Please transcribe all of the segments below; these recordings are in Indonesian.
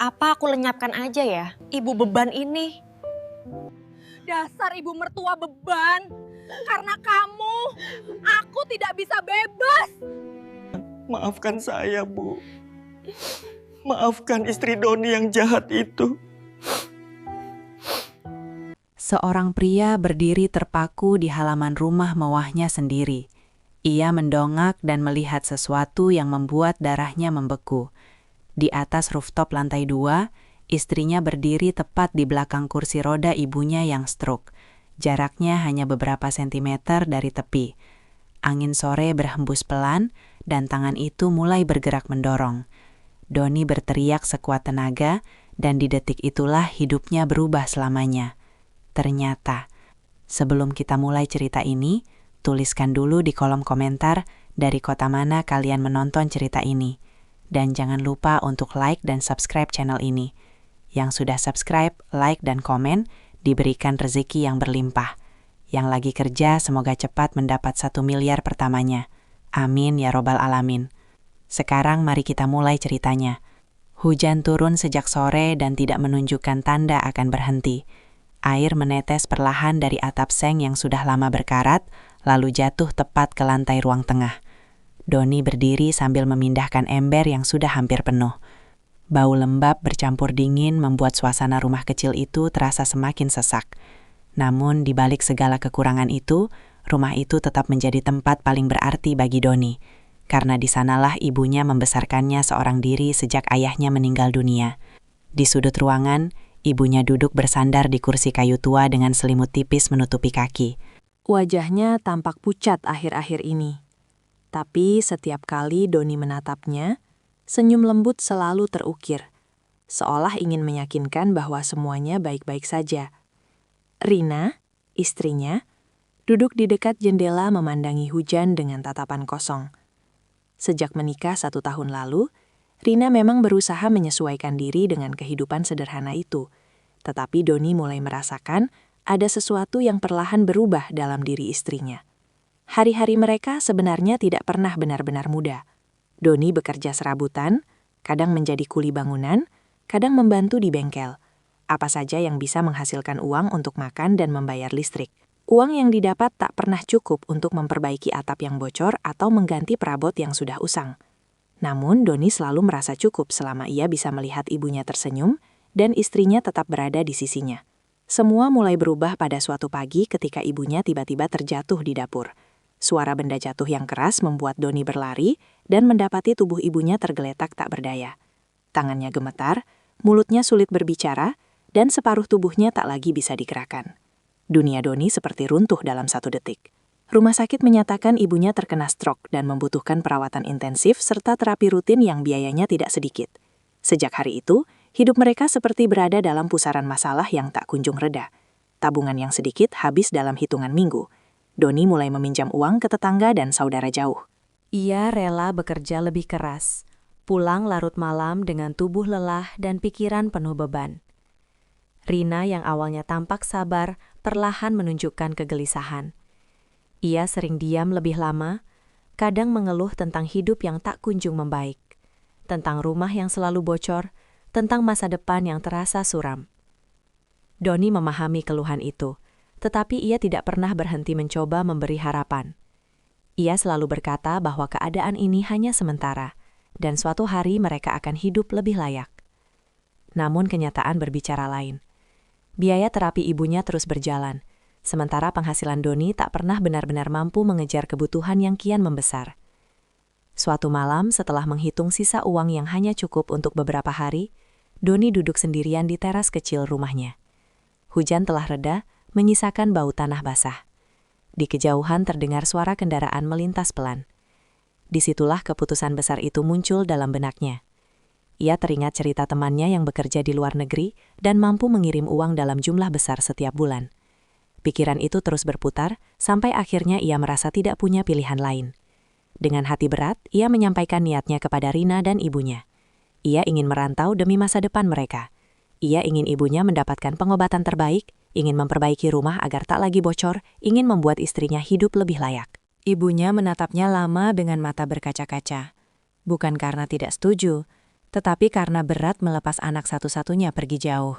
Apa aku lenyapkan aja ya ibu beban ini? Dasar ibu mertua beban. Karena kamu, aku tidak bisa bebas. Maafkan saya, Bu. Maafkan istri Doni yang jahat itu. Seorang pria berdiri terpaku di halaman rumah mewahnya sendiri. Ia mendongak dan melihat sesuatu yang membuat darahnya membeku. Di atas rooftop lantai 2, istrinya berdiri tepat di belakang kursi roda ibunya yang stroke. Jaraknya hanya beberapa sentimeter dari tepi. Angin sore berhembus pelan dan tangan itu mulai bergerak mendorong. Doni berteriak sekuat tenaga dan di detik itulah hidupnya berubah selamanya. Ternyata, sebelum kita mulai cerita ini, tuliskan dulu di kolom komentar dari kota mana kalian menonton cerita ini. Dan jangan lupa untuk like dan subscribe channel ini. Yang sudah subscribe, like, dan komen, diberikan rezeki yang berlimpah. Yang lagi kerja semoga cepat mendapat 1 miliar pertamanya. Amin ya robbal alamin. Sekarang mari kita mulai ceritanya. Hujan turun sejak sore dan tidak menunjukkan tanda akan berhenti. Air menetes perlahan dari atap seng yang sudah lama berkarat, lalu jatuh tepat ke lantai ruang tengah. Doni berdiri sambil memindahkan ember yang sudah hampir penuh. Bau lembab bercampur dingin membuat suasana rumah kecil itu terasa semakin sesak. Namun di balik segala kekurangan itu, rumah itu tetap menjadi tempat paling berarti bagi Doni. Karena di sanalah ibunya membesarkannya seorang diri sejak ayahnya meninggal dunia. Di sudut ruangan, ibunya duduk bersandar di kursi kayu tua dengan selimut tipis menutupi kaki. Wajahnya tampak pucat akhir-akhir ini. Tapi setiap kali Doni menatapnya, senyum lembut selalu terukir, seolah ingin meyakinkan bahwa semuanya baik-baik saja. Rina, istrinya, duduk di dekat jendela memandangi hujan dengan tatapan kosong. Sejak menikah 1 tahun lalu, Rina memang berusaha menyesuaikan diri dengan kehidupan sederhana itu. Tetapi Doni mulai merasakan ada sesuatu yang perlahan berubah dalam diri istrinya. Hari-hari mereka sebenarnya tidak pernah benar-benar mudah. Doni bekerja serabutan, kadang menjadi kuli bangunan, kadang membantu di bengkel. Apa saja yang bisa menghasilkan uang untuk makan dan membayar listrik. Uang yang didapat tak pernah cukup untuk memperbaiki atap yang bocor atau mengganti perabot yang sudah usang. Namun Doni selalu merasa cukup selama ia bisa melihat ibunya tersenyum dan istrinya tetap berada di sisinya. Semua mulai berubah pada suatu pagi ketika ibunya tiba-tiba terjatuh di dapur. Suara benda jatuh yang keras membuat Doni berlari dan mendapati tubuh ibunya tergeletak tak berdaya. Tangannya gemetar, mulutnya sulit berbicara, dan separuh tubuhnya tak lagi bisa digerakkan. Dunia Doni seperti runtuh dalam 1 detik. Rumah sakit menyatakan ibunya terkena stroke dan membutuhkan perawatan intensif serta terapi rutin yang biayanya tidak sedikit. Sejak hari itu, hidup mereka seperti berada dalam pusaran masalah yang tak kunjung reda. Tabungan yang sedikit habis dalam hitungan minggu. Doni mulai meminjam uang ke tetangga dan saudara jauh. Ia rela bekerja lebih keras, pulang larut malam dengan tubuh lelah dan pikiran penuh beban. Rina yang awalnya tampak sabar, perlahan menunjukkan kegelisahan. Ia sering diam lebih lama, kadang mengeluh tentang hidup yang tak kunjung membaik, tentang rumah yang selalu bocor, tentang masa depan yang terasa suram. Doni memahami keluhan itu, tetapi ia tidak pernah berhenti mencoba memberi harapan. Ia selalu berkata bahwa keadaan ini hanya sementara, dan suatu hari mereka akan hidup lebih layak. Namun kenyataan berbicara lain. Biaya terapi ibunya terus berjalan, sementara penghasilan Doni tak pernah benar-benar mampu mengejar kebutuhan yang kian membesar. Suatu malam setelah menghitung sisa uang yang hanya cukup untuk beberapa hari, Doni duduk sendirian di teras kecil rumahnya. Hujan telah reda, menyisakan bau tanah basah. Di kejauhan terdengar suara kendaraan melintas pelan. Disitulah keputusan besar itu muncul dalam benaknya. Ia teringat cerita temannya yang bekerja di luar negeri dan mampu mengirim uang dalam jumlah besar setiap bulan. Pikiran itu terus berputar, sampai akhirnya ia merasa tidak punya pilihan lain. Dengan hati berat, ia menyampaikan niatnya kepada Rina dan ibunya. Ia ingin merantau demi masa depan mereka. Ia ingin ibunya mendapatkan pengobatan terbaik, ingin memperbaiki rumah agar tak lagi bocor, ingin membuat istrinya hidup lebih layak. Ibunya menatapnya lama dengan mata berkaca-kaca. Bukan karena tidak setuju, tetapi karena berat melepas anak satu-satunya pergi jauh.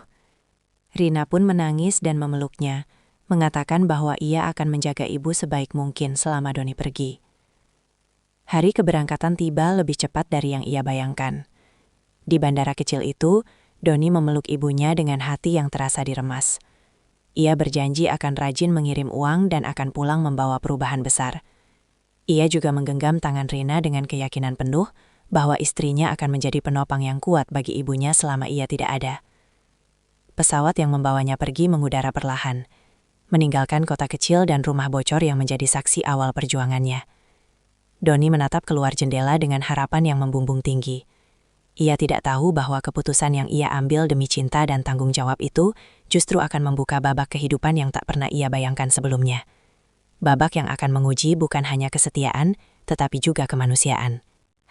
Rina pun menangis dan memeluknya, mengatakan bahwa ia akan menjaga ibu sebaik mungkin selama Doni pergi. Hari keberangkatan tiba lebih cepat dari yang ia bayangkan. Di bandara kecil itu, Doni memeluk ibunya dengan hati yang terasa diremas. Ia berjanji akan rajin mengirim uang dan akan pulang membawa perubahan besar. Ia juga menggenggam tangan Rina dengan keyakinan penuh bahwa istrinya akan menjadi penopang yang kuat bagi ibunya selama ia tidak ada. Pesawat yang membawanya pergi mengudara perlahan, meninggalkan kota kecil dan rumah bocor yang menjadi saksi awal perjuangannya. Doni menatap keluar jendela dengan harapan yang membumbung tinggi. Ia tidak tahu bahwa keputusan yang ia ambil demi cinta dan tanggung jawab itu justru akan membuka babak kehidupan yang tak pernah ia bayangkan sebelumnya. Babak yang akan menguji bukan hanya kesetiaan, tetapi juga kemanusiaan.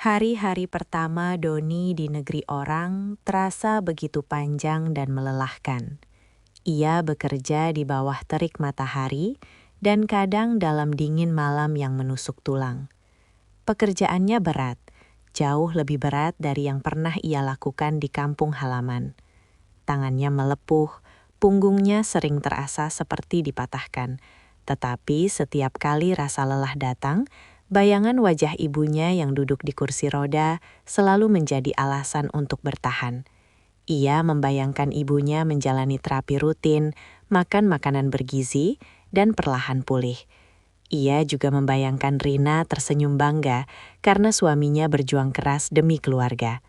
Hari-hari pertama Doni di negeri orang terasa begitu panjang dan melelahkan. Ia bekerja di bawah terik matahari dan kadang dalam dingin malam yang menusuk tulang. Pekerjaannya berat, jauh lebih berat dari yang pernah ia lakukan di kampung halaman. Tangannya melepuh, punggungnya sering terasa seperti dipatahkan. Tetapi setiap kali rasa lelah datang, bayangan wajah ibunya yang duduk di kursi roda selalu menjadi alasan untuk bertahan. Ia membayangkan ibunya menjalani terapi rutin, makan makanan bergizi, dan perlahan pulih. Ia juga membayangkan Rina tersenyum bangga karena suaminya berjuang keras demi keluarga.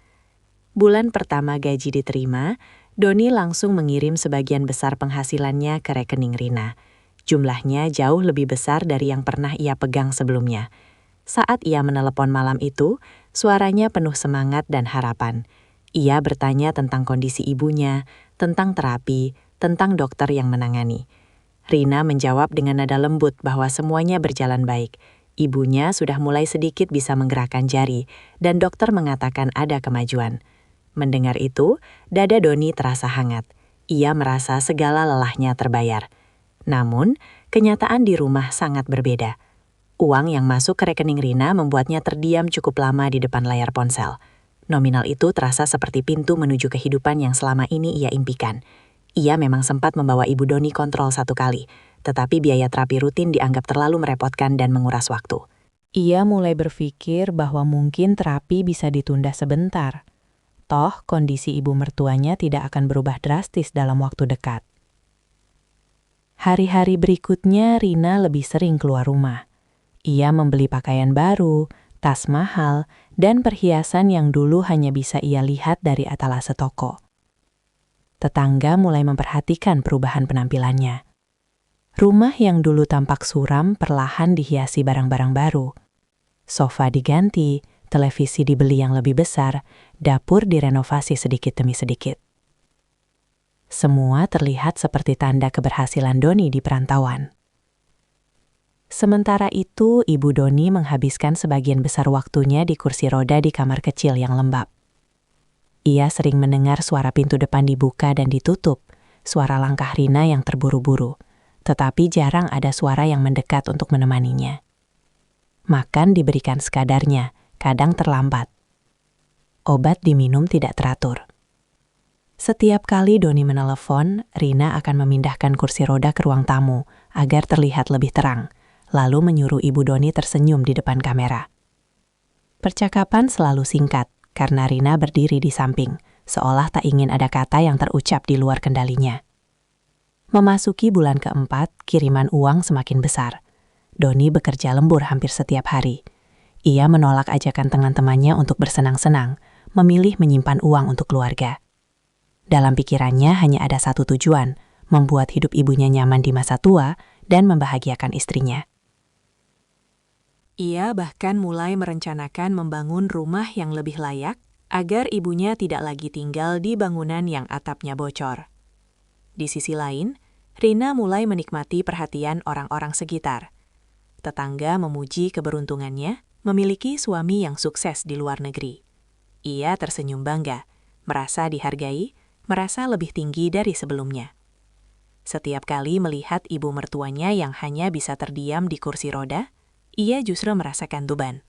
Bulan pertama gaji diterima, Doni langsung mengirim sebagian besar penghasilannya ke rekening Rina. Jumlahnya jauh lebih besar dari yang pernah ia pegang sebelumnya. Saat ia menelepon malam itu, suaranya penuh semangat dan harapan. Ia bertanya tentang kondisi ibunya, tentang terapi, tentang dokter yang menangani. Rina menjawab dengan nada lembut bahwa semuanya berjalan baik. Ibunya sudah mulai sedikit bisa menggerakkan jari, dan dokter mengatakan ada kemajuan. Mendengar itu, dada Doni terasa hangat. Ia merasa segala lelahnya terbayar. Namun, kenyataan di rumah sangat berbeda. Uang yang masuk ke rekening Rina membuatnya terdiam cukup lama di depan layar ponsel. Nominal itu terasa seperti pintu menuju kehidupan yang selama ini ia impikan. Ia memang sempat membawa ibu Doni kontrol 1 kali, tetapi biaya terapi rutin dianggap terlalu merepotkan dan menguras waktu. Ia mulai berpikir bahwa mungkin terapi bisa ditunda sebentar. Toh, kondisi ibu mertuanya tidak akan berubah drastis dalam waktu dekat. Hari-hari berikutnya, Rina lebih sering keluar rumah. Ia membeli pakaian baru, tas mahal, dan perhiasan yang dulu hanya bisa ia lihat dari etalase toko. Tetangga mulai memperhatikan perubahan penampilannya. Rumah yang dulu tampak suram perlahan dihiasi barang-barang baru. Sofa diganti, televisi dibeli yang lebih besar, dapur direnovasi sedikit demi sedikit. Semua terlihat seperti tanda keberhasilan Doni di perantauan. Sementara itu, Ibu Doni menghabiskan sebagian besar waktunya di kursi roda di kamar kecil yang lembab. Ia sering mendengar suara pintu depan dibuka dan ditutup, suara langkah Rina yang terburu-buru, tetapi jarang ada suara yang mendekat untuk menemaninya. Makan diberikan sekadarnya, kadang terlambat. Obat diminum tidak teratur. Setiap kali Doni menelepon, Rina akan memindahkan kursi roda ke ruang tamu agar terlihat lebih terang, lalu menyuruh Ibu Doni tersenyum di depan kamera. Percakapan selalu singkat, karena Rina berdiri di samping, seolah tak ingin ada kata yang terucap di luar kendalinya. Memasuki bulan keempat, kiriman uang semakin besar. Doni bekerja lembur hampir setiap hari. Ia menolak ajakan teman-temannya untuk bersenang-senang, memilih menyimpan uang untuk keluarga. Dalam pikirannya hanya ada satu tujuan, membuat hidup ibunya nyaman di masa tua dan membahagiakan istrinya. Ia bahkan mulai merencanakan membangun rumah yang lebih layak agar ibunya tidak lagi tinggal di bangunan yang atapnya bocor. Di sisi lain, Rina mulai menikmati perhatian orang-orang sekitar. Tetangga memuji keberuntungannya memiliki suami yang sukses di luar negeri. Ia tersenyum bangga, merasa dihargai, merasa lebih tinggi dari sebelumnya. Setiap kali melihat ibu mertuanya yang hanya bisa terdiam di kursi roda, ia justru merasakan beban.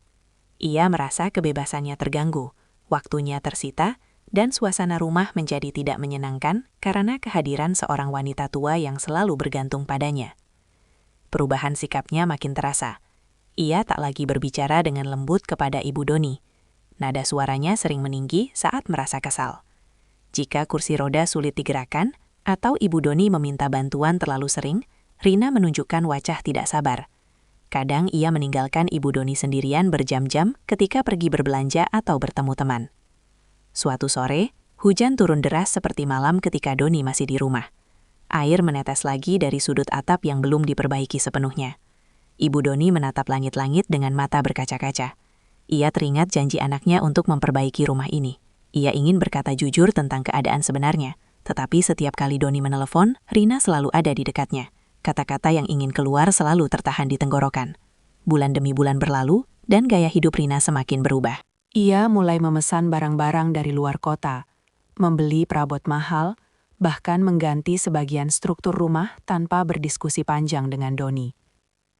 Ia merasa kebebasannya terganggu, Waktunya tersita, dan suasana rumah menjadi tidak menyenangkan karena kehadiran seorang wanita tua yang selalu bergantung padanya. Perubahan sikapnya makin terasa. Ia tak lagi berbicara dengan lembut kepada Ibu Doni. Nada suaranya sering meninggi saat merasa kesal. Jika kursi roda sulit digerakkan, atau Ibu Doni meminta bantuan terlalu sering, Rina menunjukkan wajah tidak sabar. Kadang ia meninggalkan Ibu Doni sendirian berjam-jam ketika pergi berbelanja atau bertemu teman. Suatu sore, hujan turun deras seperti malam ketika Doni masih di rumah. Air menetes lagi dari sudut atap yang belum diperbaiki sepenuhnya. Ibu Doni menatap langit-langit dengan mata berkaca-kaca. Ia teringat janji anaknya untuk memperbaiki rumah ini. Ia ingin berkata jujur tentang keadaan sebenarnya, tetapi setiap kali Doni menelepon, Rina selalu ada di dekatnya. Kata-kata yang ingin keluar selalu tertahan di tenggorokan. Bulan demi bulan berlalu, dan gaya hidup Rina semakin berubah. Ia mulai memesan barang-barang dari luar kota, membeli perabot mahal, bahkan mengganti sebagian struktur rumah tanpa berdiskusi panjang dengan Doni.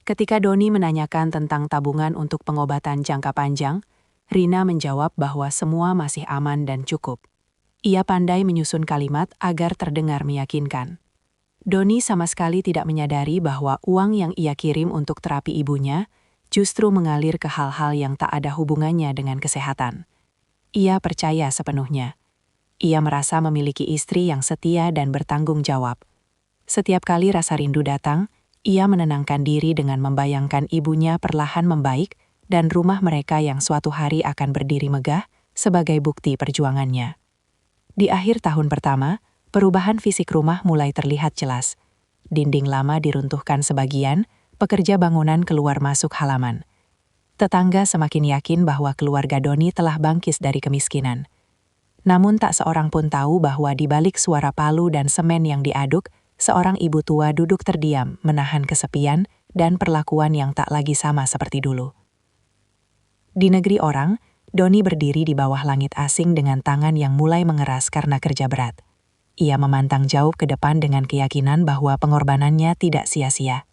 Ketika Doni menanyakan tentang tabungan untuk pengobatan jangka panjang, Rina menjawab bahwa semua masih aman dan cukup. Ia pandai menyusun kalimat agar terdengar meyakinkan. Doni sama sekali tidak menyadari bahwa uang yang ia kirim untuk terapi ibunya justru mengalir ke hal-hal yang tak ada hubungannya dengan kesehatan. Ia percaya sepenuhnya. Ia merasa memiliki istri yang setia dan bertanggung jawab. Setiap kali rasa rindu datang, ia menenangkan diri dengan membayangkan ibunya perlahan membaik dan rumah mereka yang suatu hari akan berdiri megah sebagai bukti perjuangannya. Di akhir tahun pertama, perubahan fisik rumah mulai terlihat jelas. Dinding lama diruntuhkan sebagian, pekerja bangunan keluar masuk halaman. Tetangga semakin yakin bahwa keluarga Doni telah bangkit dari kemiskinan. Namun tak seorang pun tahu bahwa di balik suara palu dan semen yang diaduk, seorang ibu tua duduk terdiam, menahan kesepian dan perlakuan yang tak lagi sama seperti dulu. Di negeri orang, Doni berdiri di bawah langit asing dengan tangan yang mulai mengeras karena kerja berat. Ia memandang jauh ke depan dengan keyakinan bahwa pengorbanannya tidak sia-sia.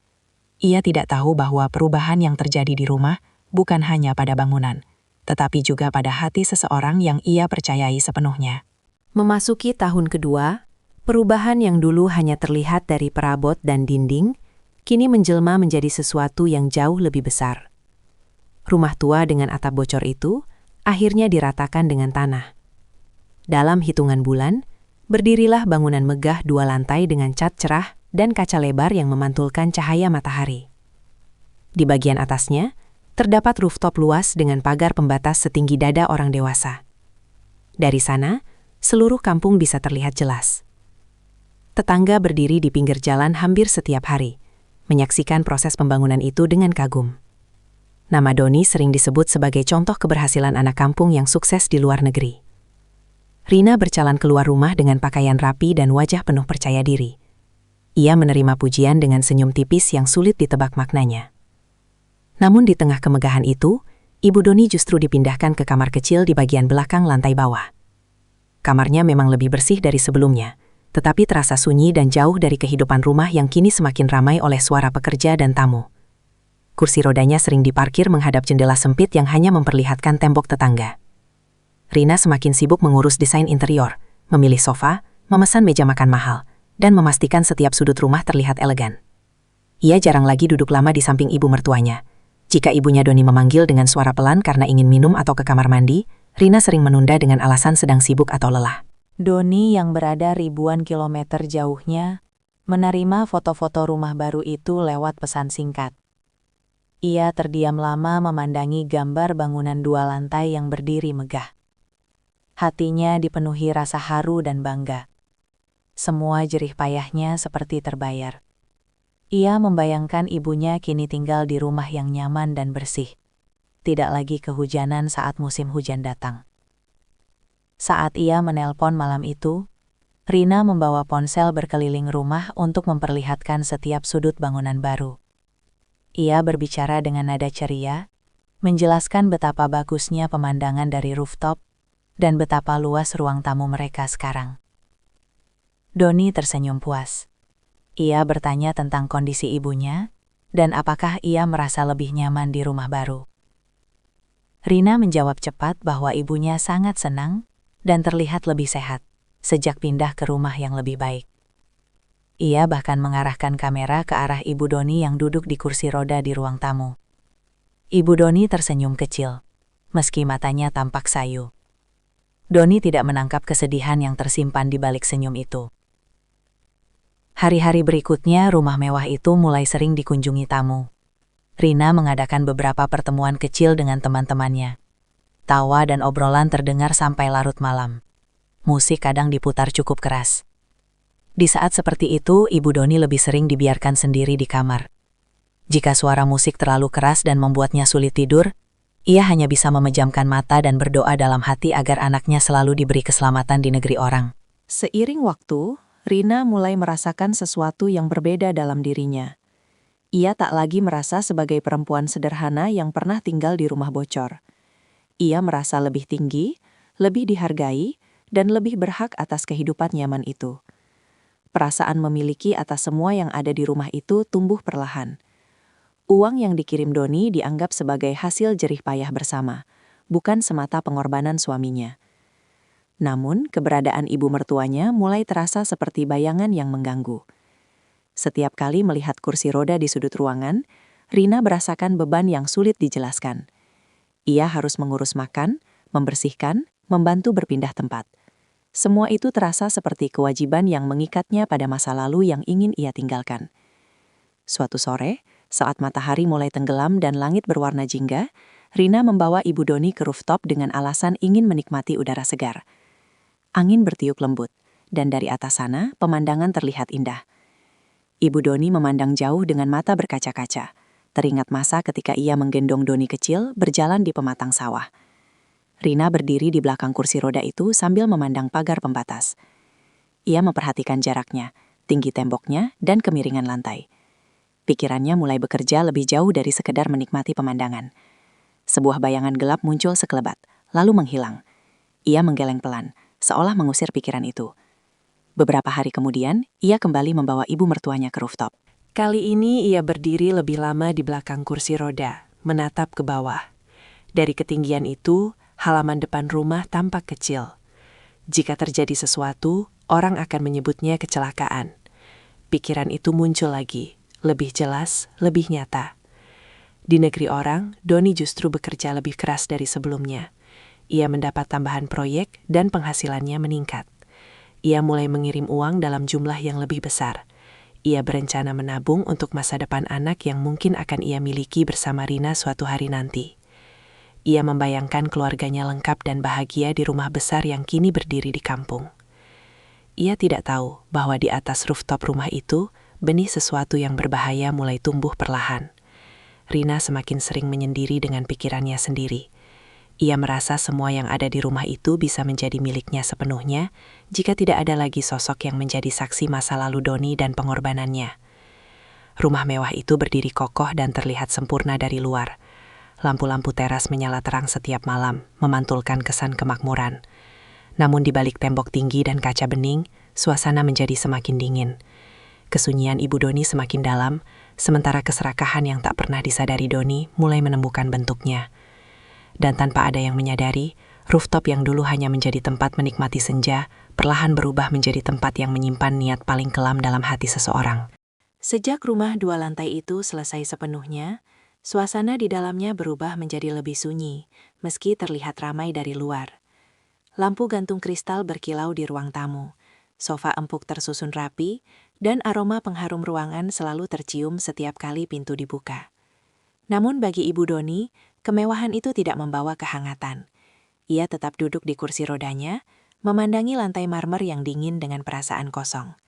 Ia tidak tahu bahwa perubahan yang terjadi di rumah bukan hanya pada bangunan, tetapi juga pada hati seseorang yang ia percayai sepenuhnya. Memasuki tahun kedua, perubahan yang dulu hanya terlihat dari perabot dan dinding, kini menjelma menjadi sesuatu yang jauh lebih besar. Rumah tua dengan atap bocor itu akhirnya diratakan dengan tanah. Dalam hitungan bulan, berdirilah bangunan megah 2 lantai dengan cat cerah dan kaca lebar yang memantulkan cahaya matahari. Di bagian atasnya, terdapat rooftop luas dengan pagar pembatas setinggi dada orang dewasa. Dari sana, seluruh kampung bisa terlihat jelas. Tetangga berdiri di pinggir jalan hampir setiap hari, menyaksikan proses pembangunan itu dengan kagum. Nama Doni sering disebut sebagai contoh keberhasilan anak kampung yang sukses di luar negeri. Rina berjalan keluar rumah dengan pakaian rapi dan wajah penuh percaya diri. Ia menerima pujian dengan senyum tipis yang sulit ditebak maknanya. Namun di tengah kemegahan itu, Ibu Doni justru dipindahkan ke kamar kecil di bagian belakang lantai bawah. Kamarnya memang lebih bersih dari sebelumnya, tetapi terasa sunyi dan jauh dari kehidupan rumah yang kini semakin ramai oleh suara pekerja dan tamu. Kursi rodanya sering diparkir menghadap jendela sempit yang hanya memperlihatkan tembok tetangga. Rina semakin sibuk mengurus desain interior, memilih sofa, memesan meja makan mahal, dan memastikan setiap sudut rumah terlihat elegan. Ia jarang lagi duduk lama di samping ibu mertuanya. Jika ibunya Doni memanggil dengan suara pelan karena ingin minum atau ke kamar mandi, Rina sering menunda dengan alasan sedang sibuk atau lelah. Doni yang berada ribuan kilometer jauhnya, menerima foto-foto rumah baru itu lewat pesan singkat. Ia terdiam lama memandangi gambar bangunan 2 lantai yang berdiri megah. Hatinya dipenuhi rasa haru dan bangga. Semua jerih payahnya seperti terbayar. Ia membayangkan ibunya kini tinggal di rumah yang nyaman dan bersih. Tidak lagi kehujanan saat musim hujan datang. Saat ia menelpon malam itu, Rina membawa ponsel berkeliling rumah untuk memperlihatkan setiap sudut bangunan baru. Ia berbicara dengan nada ceria, menjelaskan betapa bagusnya pemandangan dari rooftop, dan betapa luas ruang tamu mereka sekarang. Doni tersenyum puas. Ia bertanya tentang kondisi ibunya, dan apakah ia merasa lebih nyaman di rumah baru. Rina menjawab cepat bahwa ibunya sangat senang dan terlihat lebih sehat sejak pindah ke rumah yang lebih baik. Ia bahkan mengarahkan kamera ke arah Ibu Doni yang duduk di kursi roda di ruang tamu. Ibu Doni tersenyum kecil, meski matanya tampak sayu. Doni tidak menangkap kesedihan yang tersimpan di balik senyum itu. Hari-hari berikutnya, rumah mewah itu mulai sering dikunjungi tamu. Rina mengadakan beberapa pertemuan kecil dengan teman-temannya. Tawa dan obrolan terdengar sampai larut malam. Musik kadang diputar cukup keras. Di saat seperti itu, Ibu Doni lebih sering dibiarkan sendiri di kamar. Jika suara musik terlalu keras dan membuatnya sulit tidur, ia hanya bisa memejamkan mata dan berdoa dalam hati agar anaknya selalu diberi keselamatan di negeri orang. Seiring waktu, Rina mulai merasakan sesuatu yang berbeda dalam dirinya. Ia tak lagi merasa sebagai perempuan sederhana yang pernah tinggal di rumah bocor. Ia merasa lebih tinggi, lebih dihargai, dan lebih berhak atas kehidupan nyaman itu. Perasaan memiliki atas semua yang ada di rumah itu tumbuh perlahan. Uang yang dikirim Doni dianggap sebagai hasil jerih payah bersama, bukan semata pengorbanan suaminya. Namun, keberadaan ibu mertuanya mulai terasa seperti bayangan yang mengganggu. Setiap kali melihat kursi roda di sudut ruangan, Rina merasakan beban yang sulit dijelaskan. Ia harus mengurus makan, membersihkan, membantu berpindah tempat. Semua itu terasa seperti kewajiban yang mengikatnya pada masa lalu yang ingin ia tinggalkan. Suatu sore, saat matahari mulai tenggelam dan langit berwarna jingga, Rina membawa Ibu Doni ke rooftop dengan alasan ingin menikmati udara segar. Angin bertiup lembut, dan dari atas sana pemandangan terlihat indah. Ibu Doni memandang jauh dengan mata berkaca-kaca, teringat masa ketika ia menggendong Doni kecil berjalan di pematang sawah. Rina berdiri di belakang kursi roda itu sambil memandang pagar pembatas. Ia memperhatikan jaraknya, tinggi temboknya, dan kemiringan lantai. Pikirannya mulai bekerja lebih jauh dari sekedar menikmati pemandangan. Sebuah bayangan gelap muncul sekelebat, lalu menghilang. Ia menggeleng pelan, seolah mengusir pikiran itu. Beberapa hari kemudian, ia kembali membawa ibu mertuanya ke rooftop. Kali ini ia berdiri lebih lama di belakang kursi roda, menatap ke bawah. Dari ketinggian itu, halaman depan rumah tampak kecil. Jika terjadi sesuatu, orang akan menyebutnya kecelakaan. Pikiran itu muncul lagi, lebih jelas, lebih nyata. Di negeri orang, Doni justru bekerja lebih keras dari sebelumnya. Ia mendapat tambahan proyek dan penghasilannya meningkat. Ia mulai mengirim uang dalam jumlah yang lebih besar. Ia berencana menabung untuk masa depan anak yang mungkin akan ia miliki bersama Rina suatu hari nanti. Ia membayangkan keluarganya lengkap dan bahagia di rumah besar yang kini berdiri di kampung. Ia tidak tahu bahwa di atas rooftop rumah itu, benih sesuatu yang berbahaya mulai tumbuh perlahan. Rina semakin sering menyendiri dengan pikirannya sendiri. Ia merasa semua yang ada di rumah itu bisa menjadi miliknya sepenuhnya jika tidak ada lagi sosok yang menjadi saksi masa lalu Doni dan pengorbanannya. Rumah mewah itu berdiri kokoh dan terlihat sempurna dari luar. Lampu-lampu teras menyala terang setiap malam, memantulkan kesan kemakmuran. Namun di balik tembok tinggi dan kaca bening, suasana menjadi semakin dingin. Kesunyian Ibu Doni semakin dalam, sementara keserakahan yang tak pernah disadari Doni mulai menemukan bentuknya. Dan tanpa ada yang menyadari, rooftop yang dulu hanya menjadi tempat menikmati senja, perlahan berubah menjadi tempat yang menyimpan niat paling kelam dalam hati seseorang. Sejak rumah 2 lantai itu selesai sepenuhnya, suasana di dalamnya berubah menjadi lebih sunyi, meski terlihat ramai dari luar. Lampu gantung kristal berkilau di ruang tamu, sofa empuk tersusun rapi, dan aroma pengharum ruangan selalu tercium setiap kali pintu dibuka. Namun bagi Ibu Doni, kemewahan itu tidak membawa kehangatan. Ia tetap duduk di kursi rodanya, memandangi lantai marmer yang dingin dengan perasaan kosong.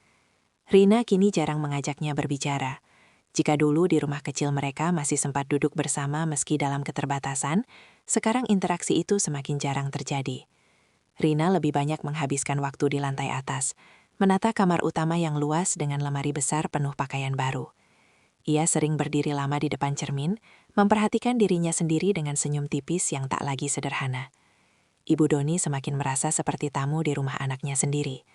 Rina kini jarang mengajaknya berbicara. Jika dulu di rumah kecil mereka masih sempat duduk bersama meski dalam keterbatasan, sekarang interaksi itu semakin jarang terjadi. Rina lebih banyak menghabiskan waktu di lantai atas, menata kamar utama yang luas dengan lemari besar penuh pakaian baru. Ia sering berdiri lama di depan cermin, memperhatikan dirinya sendiri dengan senyum tipis yang tak lagi sederhana. Ibu Doni semakin merasa seperti tamu di rumah anaknya sendiri.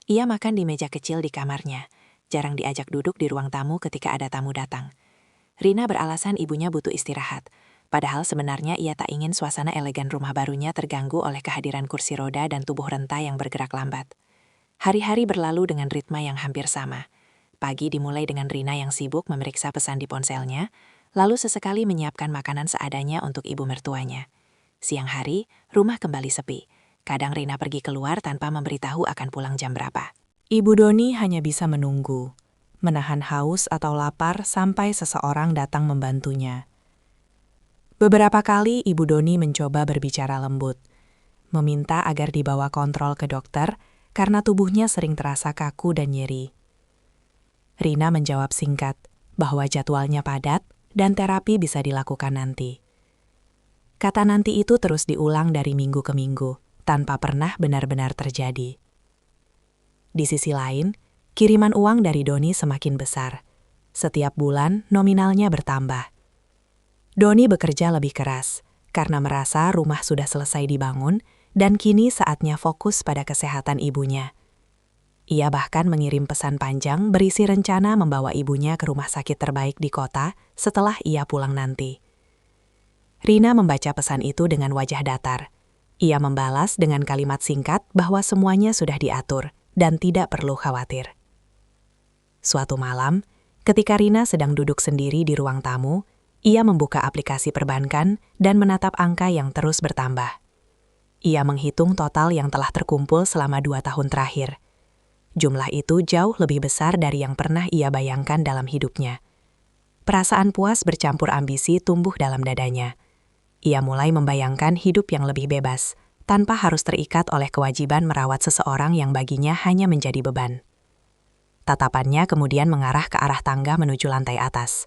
Ia makan di meja kecil di kamarnya, jarang diajak duduk di ruang tamu ketika ada tamu datang. Rina beralasan ibunya butuh istirahat, Padahal sebenarnya ia tak ingin suasana elegan rumah barunya terganggu oleh kehadiran kursi roda dan tubuh renta yang bergerak lambat. Hari-hari berlalu dengan ritme yang hampir sama. Pagi dimulai dengan Rina yang sibuk memeriksa pesan di ponselnya, lalu sesekali menyiapkan makanan seadanya untuk ibu mertuanya. Siang hari, rumah kembali sepi. Kadang Rina pergi keluar tanpa memberitahu akan pulang jam berapa. Ibu Doni hanya bisa menunggu, menahan haus atau lapar sampai seseorang datang membantunya. Beberapa kali Ibu Doni mencoba berbicara lembut, meminta agar dibawa kontrol ke dokter karena tubuhnya sering terasa kaku dan nyeri. Rina menjawab singkat bahwa jadwalnya padat dan terapi bisa dilakukan nanti. Kata nanti itu terus diulang dari minggu ke minggu, tanpa pernah benar-benar terjadi. Di sisi lain, kiriman uang dari Doni semakin besar. Setiap bulan nominalnya bertambah. Doni bekerja lebih keras karena merasa rumah sudah selesai dibangun dan kini saatnya fokus pada kesehatan ibunya. Ia bahkan mengirim pesan panjang berisi rencana membawa ibunya ke rumah sakit terbaik di kota setelah ia pulang nanti. Rina membaca pesan itu dengan wajah datar. Ia membalas dengan kalimat singkat bahwa semuanya sudah diatur dan tidak perlu khawatir. Suatu malam, ketika Rina sedang duduk sendiri di ruang tamu, ia membuka aplikasi perbankan dan menatap angka yang terus bertambah. Ia menghitung total yang telah terkumpul selama 2 tahun terakhir. Jumlah itu jauh lebih besar dari yang pernah ia bayangkan dalam hidupnya. Perasaan puas bercampur ambisi tumbuh dalam dadanya. Ia mulai membayangkan hidup yang lebih bebas, tanpa harus terikat oleh kewajiban merawat seseorang yang baginya hanya menjadi beban. Tatapannya kemudian mengarah ke arah tangga menuju lantai atas.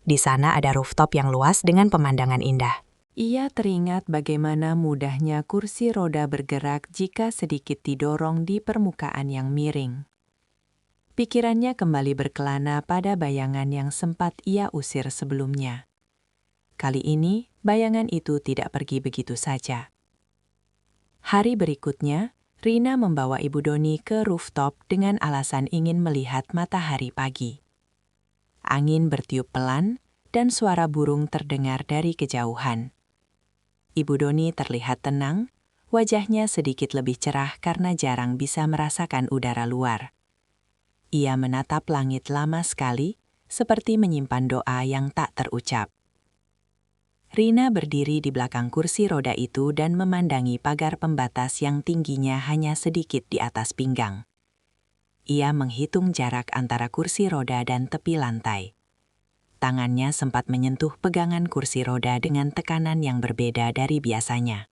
Di sana ada rooftop yang luas dengan pemandangan indah. Ia teringat bagaimana mudahnya kursi roda bergerak jika sedikit didorong di permukaan yang miring. Pikirannya kembali berkelana pada bayangan yang sempat ia usir sebelumnya. Kali ini, bayangan itu tidak pergi begitu saja. Hari berikutnya, Rina membawa Ibu Doni ke rooftop dengan alasan ingin melihat matahari pagi. Angin bertiup pelan, dan suara burung terdengar dari kejauhan. Ibu Doni terlihat tenang, wajahnya sedikit lebih cerah karena jarang bisa merasakan udara luar. Ia menatap langit lama sekali, seperti menyimpan doa yang tak terucap. Rina berdiri di belakang kursi roda itu dan memandangi pagar pembatas yang tingginya hanya sedikit di atas pinggang. Ia menghitung jarak antara kursi roda dan tepi lantai. Tangannya sempat menyentuh pegangan kursi roda dengan tekanan yang berbeda dari biasanya.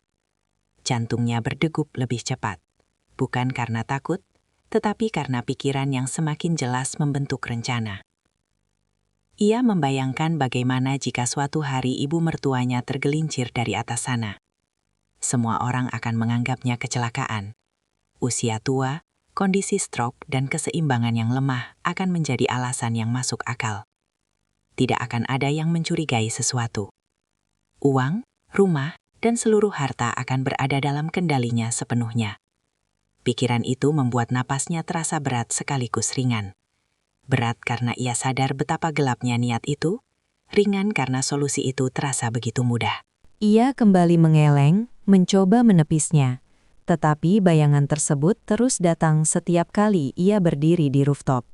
Jantungnya berdegup lebih cepat, bukan karena takut, tetapi karena pikiran yang semakin jelas membentuk rencana. Ia membayangkan bagaimana jika suatu hari ibu mertuanya tergelincir dari atas sana. Semua orang akan menganggapnya kecelakaan. Usia tua, kondisi stroke, dan keseimbangan yang lemah akan menjadi alasan yang masuk akal. Tidak akan ada yang mencurigai sesuatu. Uang, rumah, dan seluruh harta akan berada dalam kendalinya sepenuhnya. Pikiran itu membuat napasnya terasa berat sekaligus ringan. Berat karena ia sadar betapa gelapnya niat itu, ringan karena solusi itu terasa begitu mudah. Ia kembali mengeleng, mencoba menepisnya. Tetapi bayangan tersebut terus datang setiap kali ia berdiri di rooftop.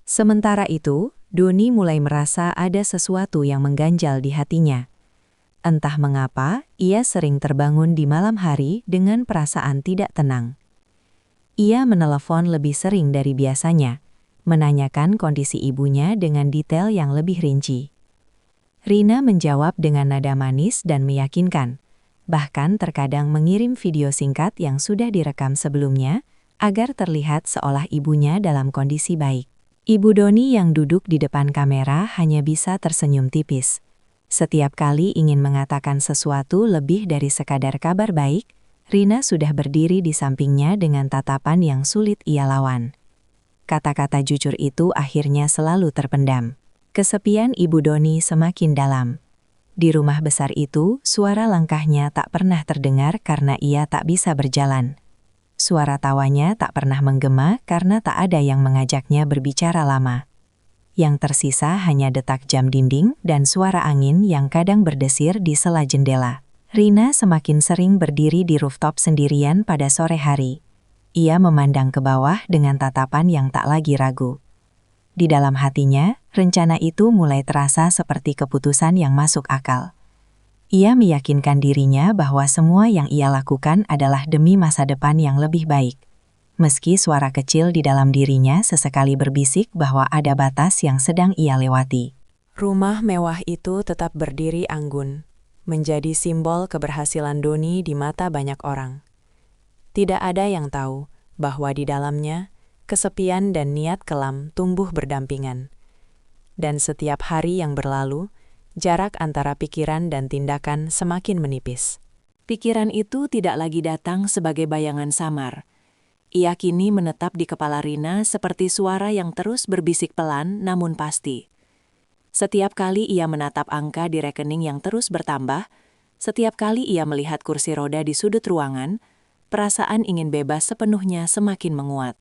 Sementara itu, Doni mulai merasa ada sesuatu yang mengganjal di hatinya. Entah mengapa, ia sering terbangun di malam hari dengan perasaan tidak tenang. Ia menelepon lebih sering dari biasanya, menanyakan kondisi ibunya dengan detail yang lebih rinci. Rina menjawab dengan nada manis dan meyakinkan, bahkan terkadang mengirim video singkat yang sudah direkam sebelumnya agar terlihat seolah ibunya dalam kondisi baik. Ibu Doni yang duduk di depan kamera hanya bisa tersenyum tipis. Setiap kali ingin mengatakan sesuatu lebih dari sekadar kabar baik, Rina sudah berdiri di sampingnya dengan tatapan yang sulit ia lawan. Kata-kata jujur itu akhirnya selalu terpendam. Kesepian Ibu Doni semakin dalam. Di rumah besar itu, suara langkahnya tak pernah terdengar karena ia tak bisa berjalan. Suara tawanya tak pernah menggema karena tak ada yang mengajaknya berbicara lama. Yang tersisa hanya detak jam dinding dan suara angin yang kadang berdesir di sela jendela. Rina semakin sering berdiri di rooftop sendirian pada sore hari. Ia memandang ke bawah dengan tatapan yang tak lagi ragu. Di dalam hatinya, rencana itu mulai terasa seperti keputusan yang masuk akal. Ia meyakinkan dirinya bahwa semua yang ia lakukan adalah demi masa depan yang lebih baik. Meski suara kecil di dalam dirinya sesekali berbisik bahwa ada batas yang sedang ia lewati. Rumah mewah itu tetap berdiri anggun, menjadi simbol keberhasilan Doni di mata banyak orang. Tidak ada yang tahu bahwa di dalamnya, kesepian dan niat kelam tumbuh berdampingan. Dan setiap hari yang berlalu, jarak antara pikiran dan tindakan semakin menipis. Pikiran itu tidak lagi datang sebagai bayangan samar. Ia kini menetap di kepala Rina seperti suara yang terus berbisik pelan namun pasti. Setiap kali ia menatap angka di rekening yang terus bertambah, setiap kali ia melihat kursi roda di sudut ruangan, perasaan ingin bebas sepenuhnya semakin menguat.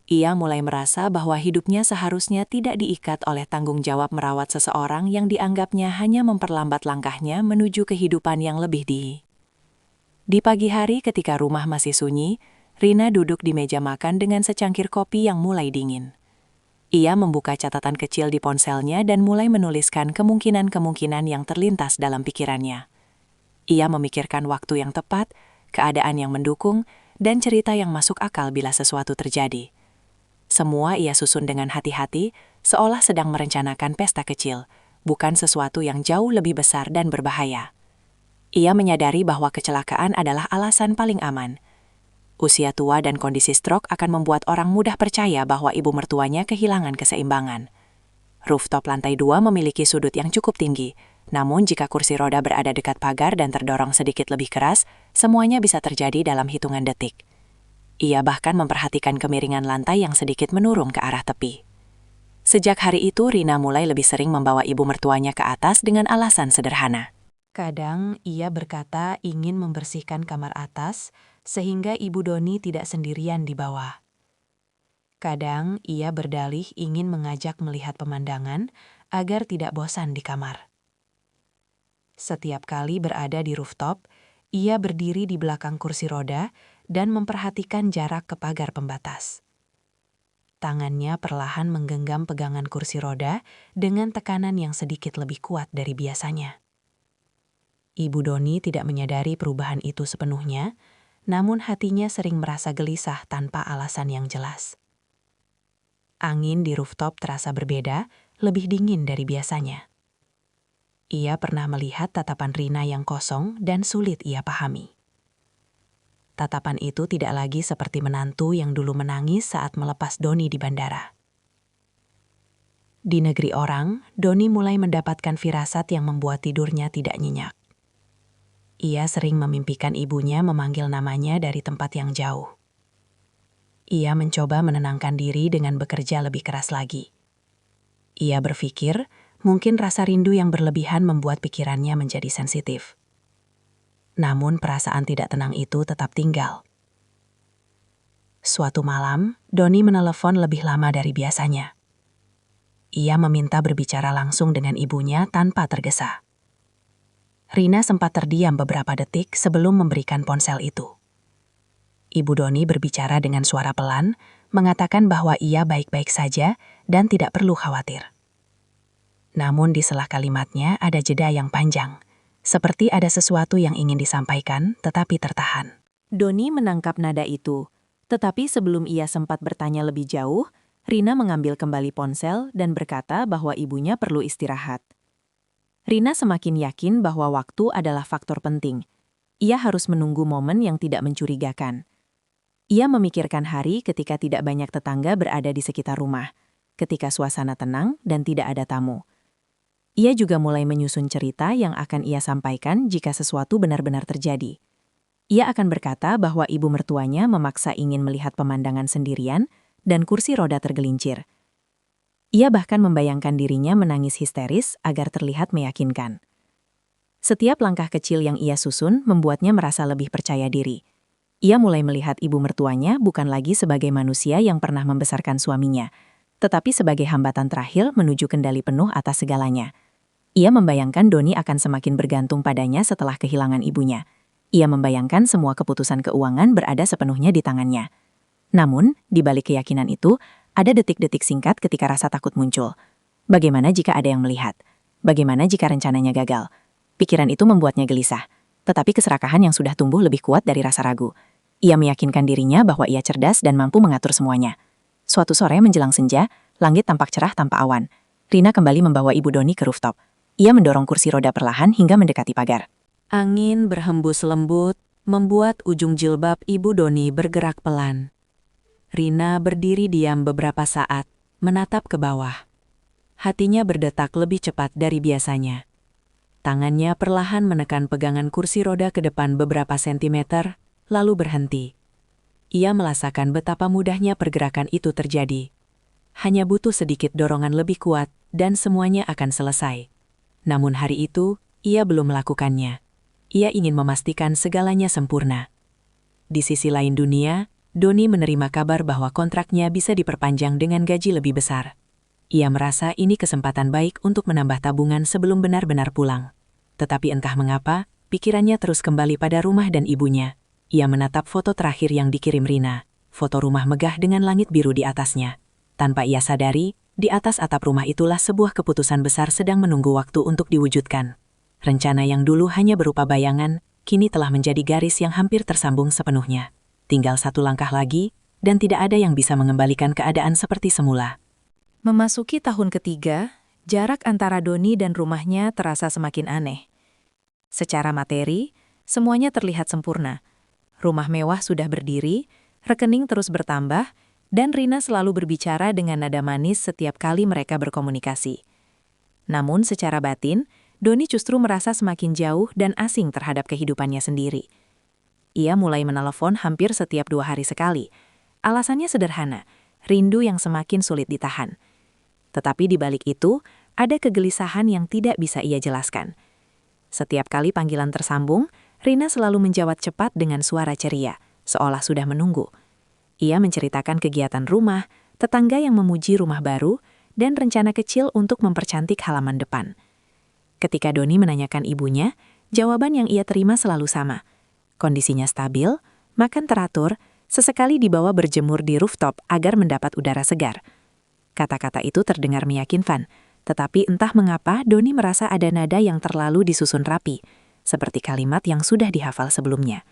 Ia mulai merasa bahwa hidupnya seharusnya tidak diikat oleh tanggung jawab merawat seseorang yang dianggapnya hanya memperlambat langkahnya menuju kehidupan yang lebih tinggi. Di pagi hari ketika rumah masih sunyi, Rina duduk di meja makan dengan secangkir kopi yang mulai dingin. Ia membuka catatan kecil di ponselnya dan mulai menuliskan kemungkinan-kemungkinan yang terlintas dalam pikirannya. Ia memikirkan waktu yang tepat, keadaan yang mendukung, dan cerita yang masuk akal bila sesuatu terjadi. Semua ia susun dengan hati-hati, seolah sedang merencanakan pesta kecil, bukan sesuatu yang jauh lebih besar dan berbahaya. Ia menyadari bahwa kecelakaan adalah alasan paling aman. Usia tua dan kondisi stroke akan membuat orang mudah percaya bahwa ibu mertuanya kehilangan keseimbangan. Rooftop lantai 2 memiliki sudut yang cukup tinggi, namun jika kursi roda berada dekat pagar dan terdorong sedikit lebih keras, semuanya bisa terjadi dalam hitungan detik. Ia bahkan memperhatikan kemiringan lantai yang sedikit menurun ke arah tepi. Sejak hari itu, Rina mulai lebih sering membawa ibu mertuanya ke atas dengan alasan sederhana. Kadang ia berkata ingin membersihkan kamar atas sehingga Ibu Doni tidak sendirian di bawah. Kadang ia berdalih ingin mengajak melihat pemandangan agar tidak bosan di kamar. Setiap kali berada di rooftop, ia berdiri di belakang kursi roda dan memperhatikan jarak ke pagar pembatas. Tangannya perlahan menggenggam pegangan kursi roda dengan tekanan yang sedikit lebih kuat dari biasanya. Ibu Doni tidak menyadari perubahan itu sepenuhnya, namun hatinya sering merasa gelisah tanpa alasan yang jelas. Angin di rooftop terasa berbeda, lebih dingin dari biasanya. Ia pernah melihat tatapan Rina yang kosong dan sulit ia pahami. Tatapan itu tidak lagi seperti menantu yang dulu menangis saat melepas Doni di bandara. Di negeri orang, Doni mulai mendapatkan firasat yang membuat tidurnya tidak nyenyak. Ia sering memimpikan ibunya memanggil namanya dari tempat yang jauh. Ia mencoba menenangkan diri dengan bekerja lebih keras lagi. Ia berpikir, mungkin rasa rindu yang berlebihan membuat pikirannya menjadi sensitif. Namun perasaan tidak tenang itu tetap tinggal. Suatu malam, Doni menelepon lebih lama dari biasanya. Ia meminta berbicara langsung dengan ibunya tanpa tergesa. Rina sempat terdiam beberapa detik sebelum memberikan ponsel itu. Ibu Doni berbicara dengan suara pelan, mengatakan bahwa ia baik-baik saja dan tidak perlu khawatir. Namun di sela kalimatnya ada jeda yang panjang, seperti ada sesuatu yang ingin disampaikan tetapi tertahan. Doni menangkap nada itu, tetapi sebelum ia sempat bertanya lebih jauh, Rina mengambil kembali ponsel dan berkata bahwa ibunya perlu istirahat. Rina semakin yakin bahwa waktu adalah faktor penting. Ia harus menunggu momen yang tidak mencurigakan. Ia memikirkan hari ketika tidak banyak tetangga berada di sekitar rumah, ketika suasana tenang dan tidak ada tamu. Ia juga mulai menyusun cerita yang akan ia sampaikan jika sesuatu benar-benar terjadi. Ia akan berkata bahwa ibu mertuanya memaksa ingin melihat pemandangan sendirian dan kursi roda tergelincir. Ia bahkan membayangkan dirinya menangis histeris agar terlihat meyakinkan. Setiap langkah kecil yang ia susun membuatnya merasa lebih percaya diri. Ia mulai melihat ibu mertuanya bukan lagi sebagai manusia yang pernah membesarkan suaminya, tetapi sebagai hambatan terakhir menuju kendali penuh atas segalanya. Ia membayangkan Doni akan semakin bergantung padanya setelah kehilangan ibunya. Ia membayangkan semua keputusan keuangan berada sepenuhnya di tangannya. Namun, di balik keyakinan itu, ada detik-detik singkat ketika rasa takut muncul. Bagaimana jika ada yang melihat? Bagaimana jika rencananya gagal? Pikiran itu membuatnya gelisah. Tetapi keserakahan yang sudah tumbuh lebih kuat dari rasa ragu. Ia meyakinkan dirinya bahwa ia cerdas dan mampu mengatur semuanya. Suatu sore menjelang senja, langit tampak cerah tanpa awan. Rina kembali membawa Ibu Doni ke rooftop. Ia mendorong kursi roda perlahan hingga mendekati pagar. Angin berhembus lembut, membuat ujung jilbab Ibu Doni bergerak pelan. Rina berdiri diam beberapa saat, menatap ke bawah. Hatinya berdetak lebih cepat dari biasanya. Tangannya perlahan menekan pegangan kursi roda ke depan beberapa sentimeter, lalu berhenti. Ia merasakan betapa mudahnya pergerakan itu terjadi. Hanya butuh sedikit dorongan lebih kuat, dan semuanya akan selesai. Namun hari itu, ia belum melakukannya. Ia ingin memastikan segalanya sempurna. Di sisi lain dunia, Doni menerima kabar bahwa kontraknya bisa diperpanjang dengan gaji lebih besar. Ia merasa ini kesempatan baik untuk menambah tabungan sebelum benar-benar pulang. Tetapi entah mengapa, pikirannya terus kembali pada rumah dan ibunya. Ia menatap foto terakhir yang dikirim Rina, foto rumah megah dengan langit biru di atasnya. Tanpa ia sadari, di atas atap rumah itulah sebuah keputusan besar sedang menunggu waktu untuk diwujudkan. Rencana yang dulu hanya berupa bayangan, kini telah menjadi garis yang hampir tersambung sepenuhnya. Tinggal satu langkah lagi, dan tidak ada yang bisa mengembalikan keadaan seperti semula. Memasuki tahun ketiga, jarak antara Doni dan rumahnya terasa semakin aneh. Secara materi, semuanya terlihat sempurna. Rumah mewah sudah berdiri, rekening terus bertambah, dan Rina selalu berbicara dengan nada manis setiap kali mereka berkomunikasi. Namun secara batin, Doni justru merasa semakin jauh dan asing terhadap kehidupannya sendiri. Ia mulai menelepon hampir setiap 2 hari sekali. Alasannya sederhana, rindu yang semakin sulit ditahan. Tetapi di balik itu, ada kegelisahan yang tidak bisa ia jelaskan. Setiap kali panggilan tersambung, Rina selalu menjawab cepat dengan suara ceria, seolah sudah menunggu. Ia menceritakan kegiatan rumah, tetangga yang memuji rumah baru, dan rencana kecil untuk mempercantik halaman depan. Ketika Doni menanyakan ibunya, jawaban yang ia terima selalu sama. Kondisinya stabil, makan teratur, sesekali dibawa berjemur di rooftop agar mendapat udara segar. Kata-kata itu terdengar meyakinkan, tetapi entah mengapa Doni merasa ada nada yang terlalu disusun rapi, seperti kalimat yang sudah dihafal sebelumnya.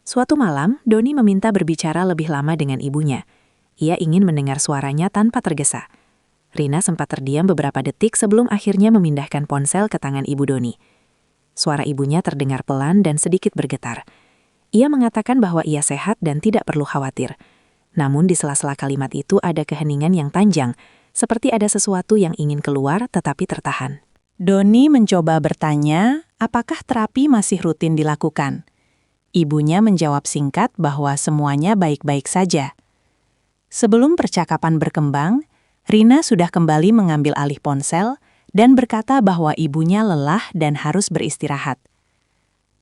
Suatu malam, Doni meminta berbicara lebih lama dengan ibunya. Ia ingin mendengar suaranya tanpa tergesa. Rina sempat terdiam beberapa detik sebelum akhirnya memindahkan ponsel ke tangan Ibu Doni. Suara ibunya terdengar pelan dan sedikit bergetar. Ia mengatakan bahwa ia sehat dan tidak perlu khawatir. Namun di sela-sela kalimat itu ada keheningan yang panjang, seperti ada sesuatu yang ingin keluar tetapi tertahan. Doni mencoba bertanya, apakah terapi masih rutin dilakukan? Ibunya menjawab singkat bahwa semuanya baik-baik saja. Sebelum percakapan berkembang, Rina sudah kembali mengambil alih ponsel dan berkata bahwa ibunya lelah dan harus beristirahat.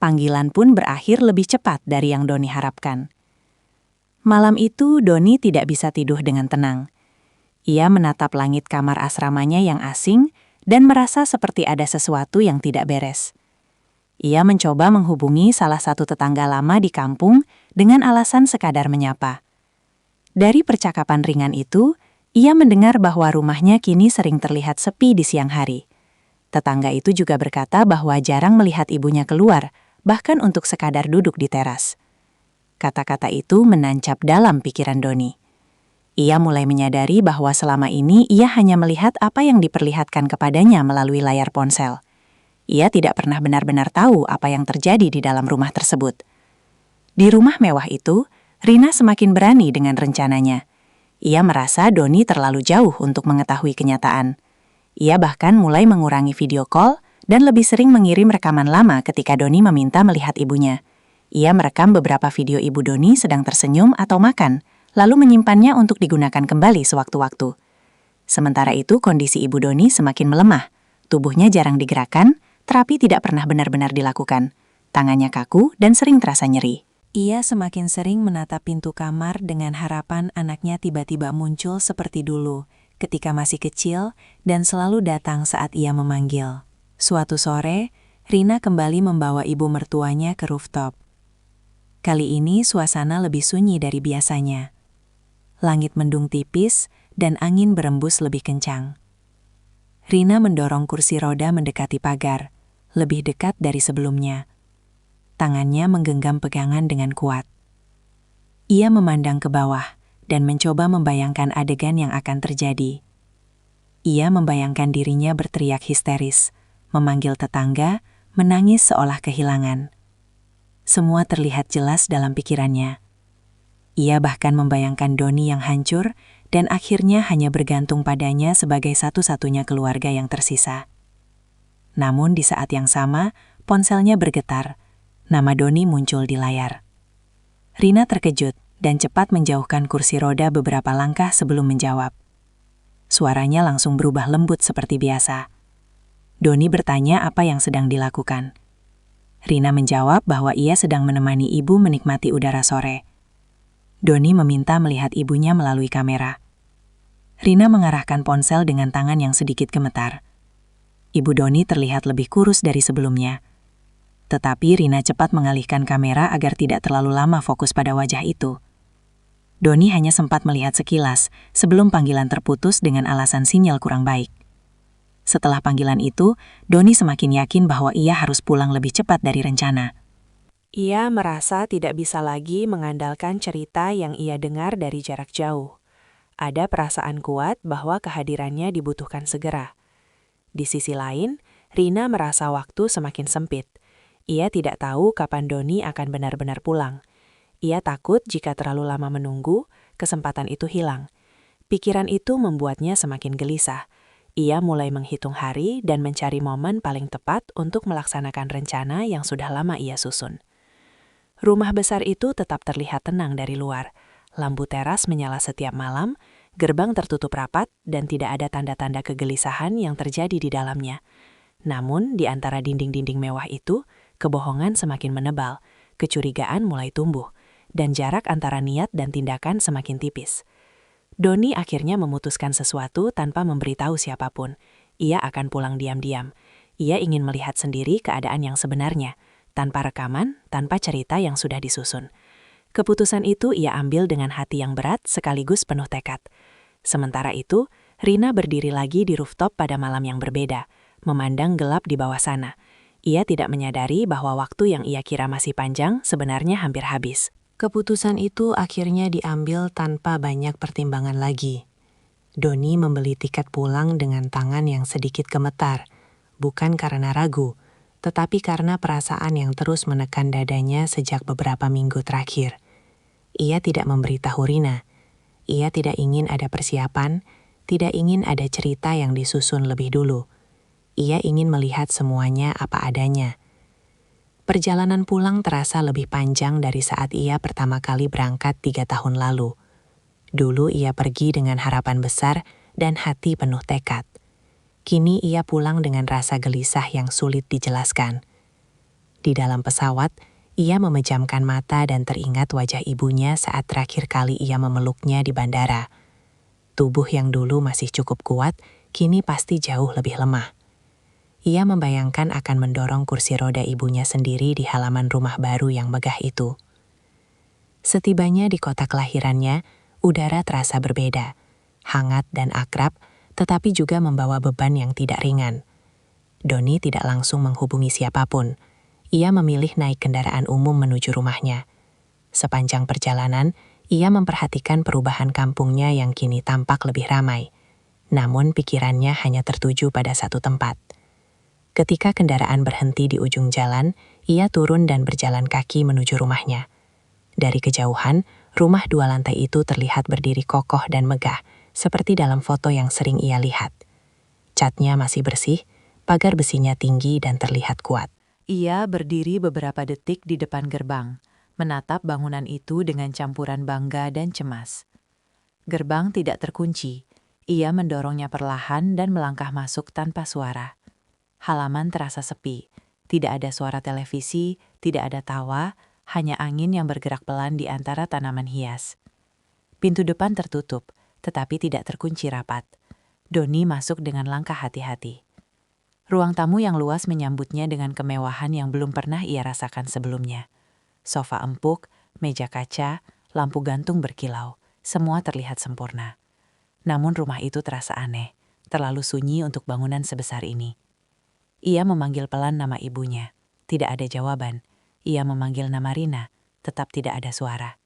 Panggilan pun berakhir lebih cepat dari yang Doni harapkan. Malam itu Doni tidak bisa tidur dengan tenang. Ia menatap langit kamar asramanya yang asing dan merasa seperti ada sesuatu yang tidak beres. Ia mencoba menghubungi salah satu tetangga lama di kampung dengan alasan sekadar menyapa. Dari percakapan ringan itu, ia mendengar bahwa rumahnya kini sering terlihat sepi di siang hari. Tetangga itu juga berkata bahwa jarang melihat ibunya keluar, bahkan untuk sekadar duduk di teras. Kata-kata itu menancap dalam pikiran Doni. Ia mulai menyadari bahwa selama ini ia hanya melihat apa yang diperlihatkan kepadanya melalui layar ponsel. Ia tidak pernah benar-benar tahu apa yang terjadi di dalam rumah tersebut. Di rumah mewah itu, Rina semakin berani dengan rencananya. Ia merasa Doni terlalu jauh untuk mengetahui kenyataan. Ia bahkan mulai mengurangi video call dan lebih sering mengirim rekaman lama ketika Doni meminta melihat ibunya. Ia merekam beberapa video Ibu Doni sedang tersenyum atau makan, lalu menyimpannya untuk digunakan kembali sewaktu-waktu. Sementara itu, kondisi Ibu Doni semakin melemah. Tubuhnya jarang digerakkan, terapi tidak pernah benar-benar dilakukan. Tangannya kaku dan sering terasa nyeri. Ia semakin sering menatap pintu kamar dengan harapan anaknya tiba-tiba muncul seperti dulu, ketika masih kecil dan selalu datang saat ia memanggil. Suatu sore, Rina kembali membawa ibu mertuanya ke rooftop. Kali ini suasana lebih sunyi dari biasanya. Langit mendung tipis dan angin berembus lebih kencang. Rina mendorong kursi roda mendekati pagar, lebih dekat dari sebelumnya. Tangannya menggenggam pegangan dengan kuat. Ia memandang ke bawah dan mencoba membayangkan adegan yang akan terjadi. Ia membayangkan dirinya berteriak histeris, memanggil tetangga, menangis seolah kehilangan. Semua terlihat jelas dalam pikirannya. Ia bahkan membayangkan Doni yang hancur dan akhirnya hanya bergantung padanya sebagai satu-satunya keluarga yang tersisa. Namun di saat yang sama, ponselnya bergetar. Nama Doni muncul di layar. Rina terkejut dan cepat menjauhkan kursi roda beberapa langkah sebelum menjawab. Suaranya langsung berubah lembut seperti biasa. Doni bertanya apa yang sedang dilakukan. Rina menjawab bahwa ia sedang menemani ibu menikmati udara sore. Doni meminta melihat ibunya melalui kamera. Rina mengarahkan ponsel dengan tangan yang sedikit gemetar. Ibu Doni terlihat lebih kurus dari sebelumnya. Tetapi Rina cepat mengalihkan kamera agar tidak terlalu lama fokus pada wajah itu. Doni hanya sempat melihat sekilas sebelum panggilan terputus dengan alasan sinyal kurang baik. Setelah panggilan itu, Doni semakin yakin bahwa ia harus pulang lebih cepat dari rencana. Ia merasa tidak bisa lagi mengandalkan cerita yang ia dengar dari jarak jauh. Ada perasaan kuat bahwa kehadirannya dibutuhkan segera. Di sisi lain, Rina merasa waktu semakin sempit. Ia tidak tahu kapan Doni akan benar-benar pulang. Ia takut jika terlalu lama menunggu, kesempatan itu hilang. Pikiran itu membuatnya semakin gelisah. Ia mulai menghitung hari dan mencari momen paling tepat untuk melaksanakan rencana yang sudah lama ia susun. Rumah besar itu tetap terlihat tenang dari luar. Lampu teras menyala setiap malam, gerbang tertutup rapat, dan tidak ada tanda-tanda kegelisahan yang terjadi di dalamnya. Namun, di antara dinding-dinding mewah itu, kebohongan semakin menebal, kecurigaan mulai tumbuh, dan jarak antara niat dan tindakan semakin tipis. Doni akhirnya memutuskan sesuatu tanpa memberitahu siapapun. Ia akan pulang diam-diam. Ia ingin melihat sendiri keadaan yang sebenarnya, tanpa rekaman, tanpa cerita yang sudah disusun. Keputusan itu ia ambil dengan hati yang berat sekaligus penuh tekad. Sementara itu, Rina berdiri lagi di rooftop pada malam yang berbeda, memandang gelap di bawah sana. Ia tidak menyadari bahwa waktu yang ia kira masih panjang sebenarnya hampir habis. Keputusan itu akhirnya diambil tanpa banyak pertimbangan lagi. Doni membeli tiket pulang dengan tangan yang sedikit gemetar, bukan karena ragu, tetapi karena perasaan yang terus menekan dadanya sejak beberapa minggu terakhir. Ia tidak memberitahu Rina. Ia tidak ingin ada persiapan, tidak ingin ada cerita yang disusun lebih dulu. Ia ingin melihat semuanya apa adanya. Perjalanan pulang terasa lebih panjang dari saat ia pertama kali berangkat 3 tahun lalu. Dulu ia pergi dengan harapan besar dan hati penuh tekad. Kini ia pulang dengan rasa gelisah yang sulit dijelaskan. Di dalam pesawat, ia memejamkan mata dan teringat wajah ibunya saat terakhir kali ia memeluknya di bandara. Tubuh yang dulu masih cukup kuat, kini pasti jauh lebih lemah. Ia membayangkan akan mendorong kursi roda ibunya sendiri di halaman rumah baru yang megah itu. Setibanya di kota kelahirannya, udara terasa berbeda, hangat dan akrab, tetapi juga membawa beban yang tidak ringan. Doni tidak langsung menghubungi siapapun. Ia memilih naik kendaraan umum menuju rumahnya. Sepanjang perjalanan, ia memperhatikan perubahan kampungnya yang kini tampak lebih ramai. Namun pikirannya hanya tertuju pada satu tempat. Ketika kendaraan berhenti di ujung jalan, ia turun dan berjalan kaki menuju rumahnya. Dari kejauhan, rumah 2 lantai itu terlihat berdiri kokoh dan megah, seperti dalam foto yang sering ia lihat. Catnya masih bersih, pagar besinya tinggi dan terlihat kuat. Ia berdiri beberapa detik di depan gerbang, menatap bangunan itu dengan campuran bangga dan cemas. Gerbang tidak terkunci. Ia mendorongnya perlahan dan melangkah masuk tanpa suara. Halaman terasa sepi. Tidak ada suara televisi, tidak ada tawa, hanya angin yang bergerak pelan di antara tanaman hias. Pintu depan tertutup, tetapi tidak terkunci rapat. Doni masuk dengan langkah hati-hati. Ruang tamu yang luas menyambutnya dengan kemewahan yang belum pernah ia rasakan sebelumnya. Sofa empuk, meja kaca, lampu gantung berkilau, semua terlihat sempurna. Namun rumah itu terasa aneh, terlalu sunyi untuk bangunan sebesar ini. Ia memanggil pelan nama ibunya. Tidak ada jawaban. Ia memanggil nama Rina, tetap tidak ada suara.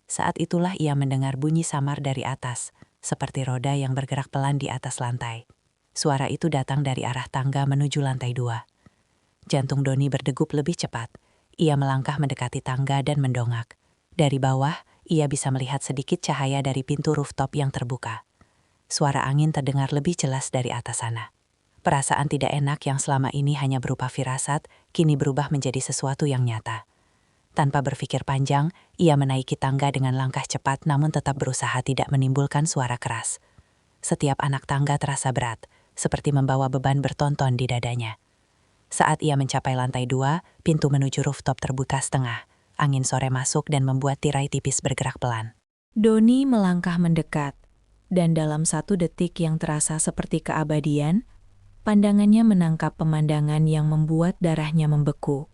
Saat itulah ia mendengar bunyi samar dari atas, seperti roda yang bergerak pelan di atas lantai. Suara itu datang dari arah tangga menuju lantai 2. Jantung Doni berdegup lebih cepat. Ia melangkah mendekati tangga dan mendongak. Dari bawah, ia bisa melihat sedikit cahaya dari pintu rooftop yang terbuka. Suara angin terdengar lebih jelas dari atas sana. Perasaan tidak enak yang selama ini hanya berupa firasat, kini berubah menjadi sesuatu yang nyata. Tanpa berpikir panjang, ia menaiki tangga dengan langkah cepat namun tetap berusaha tidak menimbulkan suara keras. Setiap anak tangga terasa berat, seperti membawa beban bertonton di dadanya. Saat ia mencapai lantai 2, pintu menuju rooftop terbuka setengah. Angin sore masuk dan membuat tirai tipis bergerak pelan. Doni melangkah mendekat, dan dalam 1 detik yang terasa seperti keabadian, pandangannya menangkap pemandangan yang membuat darahnya membeku.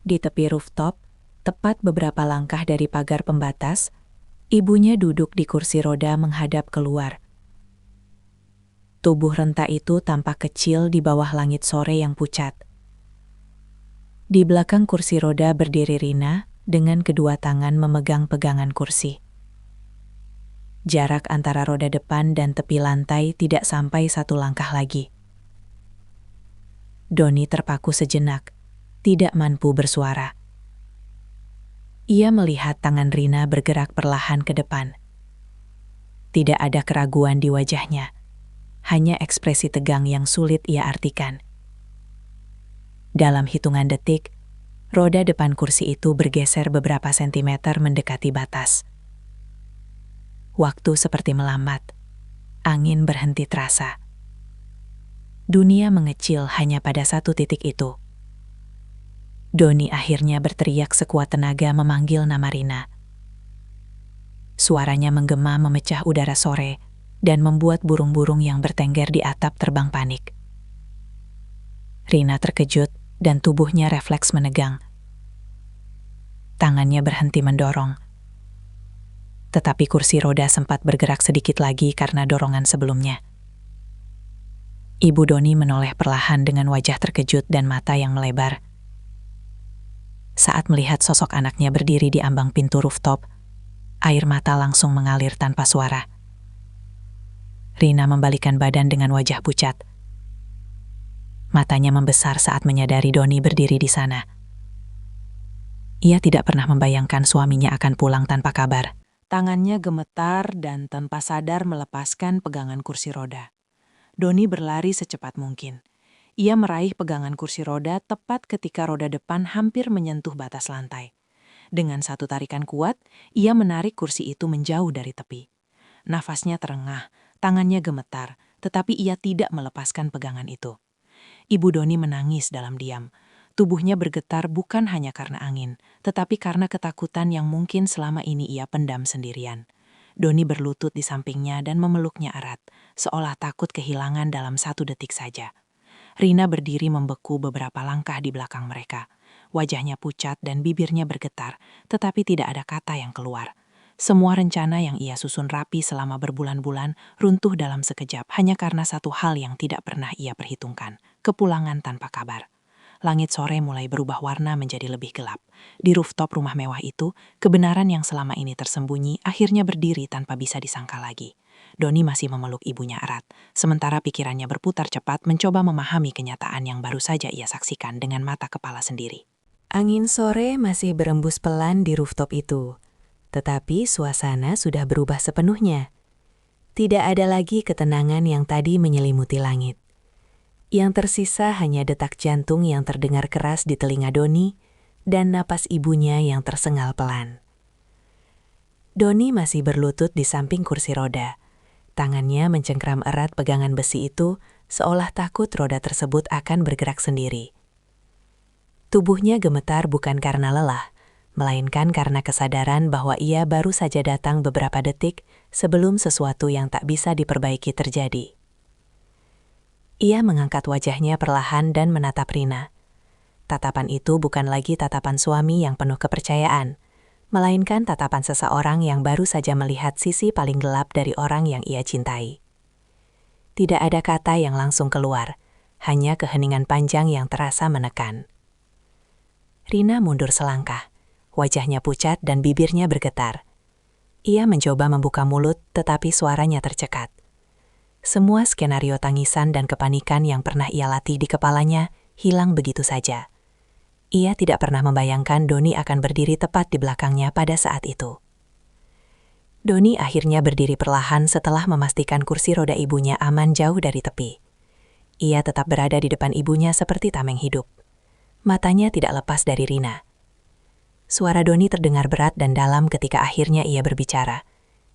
Di tepi rooftop, tepat beberapa langkah dari pagar pembatas, ibunya duduk di kursi roda menghadap keluar. Tubuh renta itu tampak kecil di bawah langit sore yang pucat. Di belakang kursi roda berdiri Rina dengan kedua tangan memegang pegangan kursi. Jarak antara roda depan dan tepi lantai tidak sampai 1 langkah lagi. Doni terpaku sejenak, tidak mampu bersuara. Ia melihat tangan Rina bergerak perlahan ke depan. Tidak ada keraguan di wajahnya, hanya ekspresi tegang yang sulit ia artikan. Dalam hitungan detik, roda depan kursi itu bergeser beberapa sentimeter mendekati batas. Waktu seperti melambat. Angin berhenti terasa. Dunia mengecil hanya pada 1 titik itu. Doni akhirnya berteriak sekuat tenaga memanggil nama Rina. Suaranya menggema memecah udara sore dan membuat burung-burung yang bertengger di atap terbang panik. Rina terkejut dan tubuhnya refleks menegang. Tangannya berhenti mendorong. Tetapi kursi roda sempat bergerak sedikit lagi karena dorongan sebelumnya. Ibu Doni menoleh perlahan dengan wajah terkejut dan mata yang melebar. Saat melihat sosok anaknya berdiri di ambang pintu rooftop, air mata langsung mengalir tanpa suara. Rina membalikkan badan dengan wajah pucat. Matanya membesar saat menyadari Doni berdiri di sana. Ia tidak pernah membayangkan suaminya akan pulang tanpa kabar. Tangannya gemetar dan tanpa sadar melepaskan pegangan kursi roda. Doni berlari secepat mungkin. Ia meraih pegangan kursi roda tepat ketika roda depan hampir menyentuh batas lantai. Dengan 1 tarikan kuat, ia menarik kursi itu menjauh dari tepi. Nafasnya terengah, tangannya gemetar, tetapi ia tidak melepaskan pegangan itu. Ibu Doni menangis dalam diam. Tubuhnya bergetar bukan hanya karena angin, tetapi karena ketakutan yang mungkin selama ini ia pendam sendirian. Doni berlutut di sampingnya dan memeluknya erat, seolah takut kehilangan dalam 1 detik saja. Rina berdiri membeku beberapa langkah di belakang mereka. Wajahnya pucat dan bibirnya bergetar, tetapi tidak ada kata yang keluar. Semua rencana yang ia susun rapi selama berbulan-bulan runtuh dalam sekejap hanya karena 1 hal yang tidak pernah ia perhitungkan, kepulangan tanpa kabar. Langit sore mulai berubah warna menjadi lebih gelap. Di rooftop rumah mewah itu, kebenaran yang selama ini tersembunyi akhirnya berdiri tanpa bisa disangka lagi. Doni masih memeluk ibunya erat, sementara pikirannya berputar cepat mencoba memahami kenyataan yang baru saja ia saksikan dengan mata kepala sendiri. Angin sore masih berembus pelan di rooftop itu, tetapi suasana sudah berubah sepenuhnya. Tidak ada lagi ketenangan yang tadi menyelimuti langit. Yang tersisa hanya detak jantung yang terdengar keras di telinga Doni dan napas ibunya yang tersengal pelan. Doni masih berlutut di samping kursi roda. Tangannya mencengkram erat pegangan besi itu, seolah takut roda tersebut akan bergerak sendiri. Tubuhnya gemetar bukan karena lelah, melainkan karena kesadaran bahwa ia baru saja datang beberapa detik sebelum sesuatu yang tak bisa diperbaiki terjadi. Ia mengangkat wajahnya perlahan dan menatap Rina. Tatapan itu bukan lagi tatapan suami yang penuh kepercayaan, melainkan tatapan seseorang yang baru saja melihat sisi paling gelap dari orang yang ia cintai. Tidak ada kata yang langsung keluar, hanya keheningan panjang yang terasa menekan. Rina mundur selangkah, wajahnya pucat dan bibirnya bergetar. Ia mencoba membuka mulut, tetapi suaranya tercekat. Semua skenario tangisan dan kepanikan yang pernah ia latih di kepalanya hilang begitu saja. Ia tidak pernah membayangkan Doni akan berdiri tepat di belakangnya pada saat itu. Doni akhirnya berdiri perlahan setelah memastikan kursi roda ibunya aman jauh dari tepi. Ia tetap berada di depan ibunya seperti tameng hidup. Matanya tidak lepas dari Rina. Suara Doni terdengar berat dan dalam ketika akhirnya ia berbicara.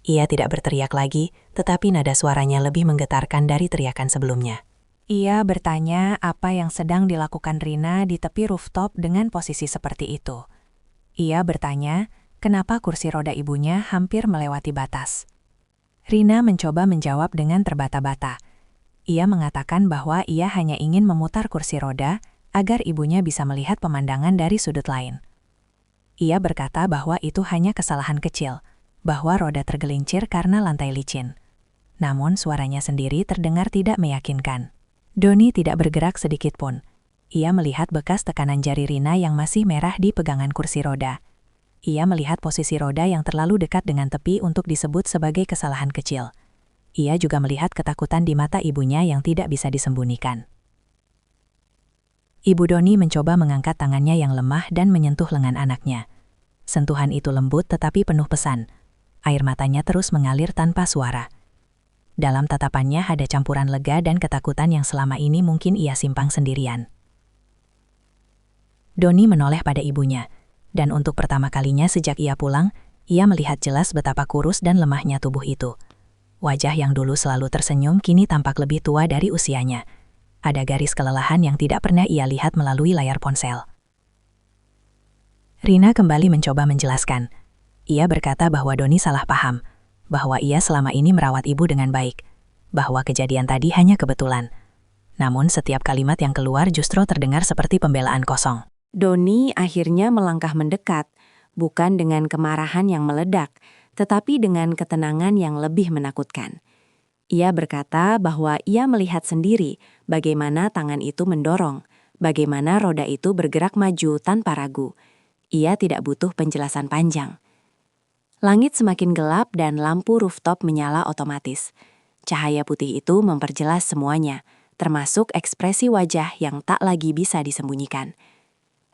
Ia tidak berteriak lagi, tetapi nada suaranya lebih menggetarkan dari teriakan sebelumnya. Ia bertanya apa yang sedang dilakukan Rina di tepi rooftop dengan posisi seperti itu. Ia bertanya kenapa kursi roda ibunya hampir melewati batas. Rina mencoba menjawab dengan terbata-bata. Ia mengatakan bahwa ia hanya ingin memutar kursi roda agar ibunya bisa melihat pemandangan dari sudut lain. Ia berkata bahwa itu hanya kesalahan kecil, bahwa roda tergelincir karena lantai licin. Namun suaranya sendiri terdengar tidak meyakinkan. Doni tidak bergerak sedikit pun. Ia melihat bekas tekanan jari Rina yang masih merah di pegangan kursi roda. Ia melihat posisi roda yang terlalu dekat dengan tepi untuk disebut sebagai kesalahan kecil. Ia juga melihat ketakutan di mata ibunya yang tidak bisa disembunyikan. Ibu Doni mencoba mengangkat tangannya yang lemah dan menyentuh lengan anaknya. Sentuhan itu lembut tetapi penuh pesan. Air matanya terus mengalir tanpa suara. Dalam tatapannya ada campuran lega dan ketakutan yang selama ini mungkin ia simpan sendirian. Doni menoleh pada ibunya, dan untuk pertama kalinya sejak ia pulang, ia melihat jelas betapa kurus dan lemahnya tubuh itu. Wajah yang dulu selalu tersenyum kini tampak lebih tua dari usianya. Ada garis kelelahan yang tidak pernah ia lihat melalui layar ponsel. Rina kembali mencoba menjelaskan. Ia berkata bahwa Doni salah paham, bahwa ia selama ini merawat ibu dengan baik, bahwa kejadian tadi hanya kebetulan. Namun setiap kalimat yang keluar justru terdengar seperti pembelaan kosong. Doni akhirnya melangkah mendekat, bukan dengan kemarahan yang meledak, tetapi dengan ketenangan yang lebih menakutkan. Ia berkata bahwa ia melihat sendiri bagaimana tangan itu mendorong, bagaimana roda itu bergerak maju tanpa ragu. Ia tidak butuh penjelasan panjang. Langit semakin gelap dan lampu rooftop menyala otomatis. Cahaya putih itu memperjelas semuanya, termasuk ekspresi wajah yang tak lagi bisa disembunyikan.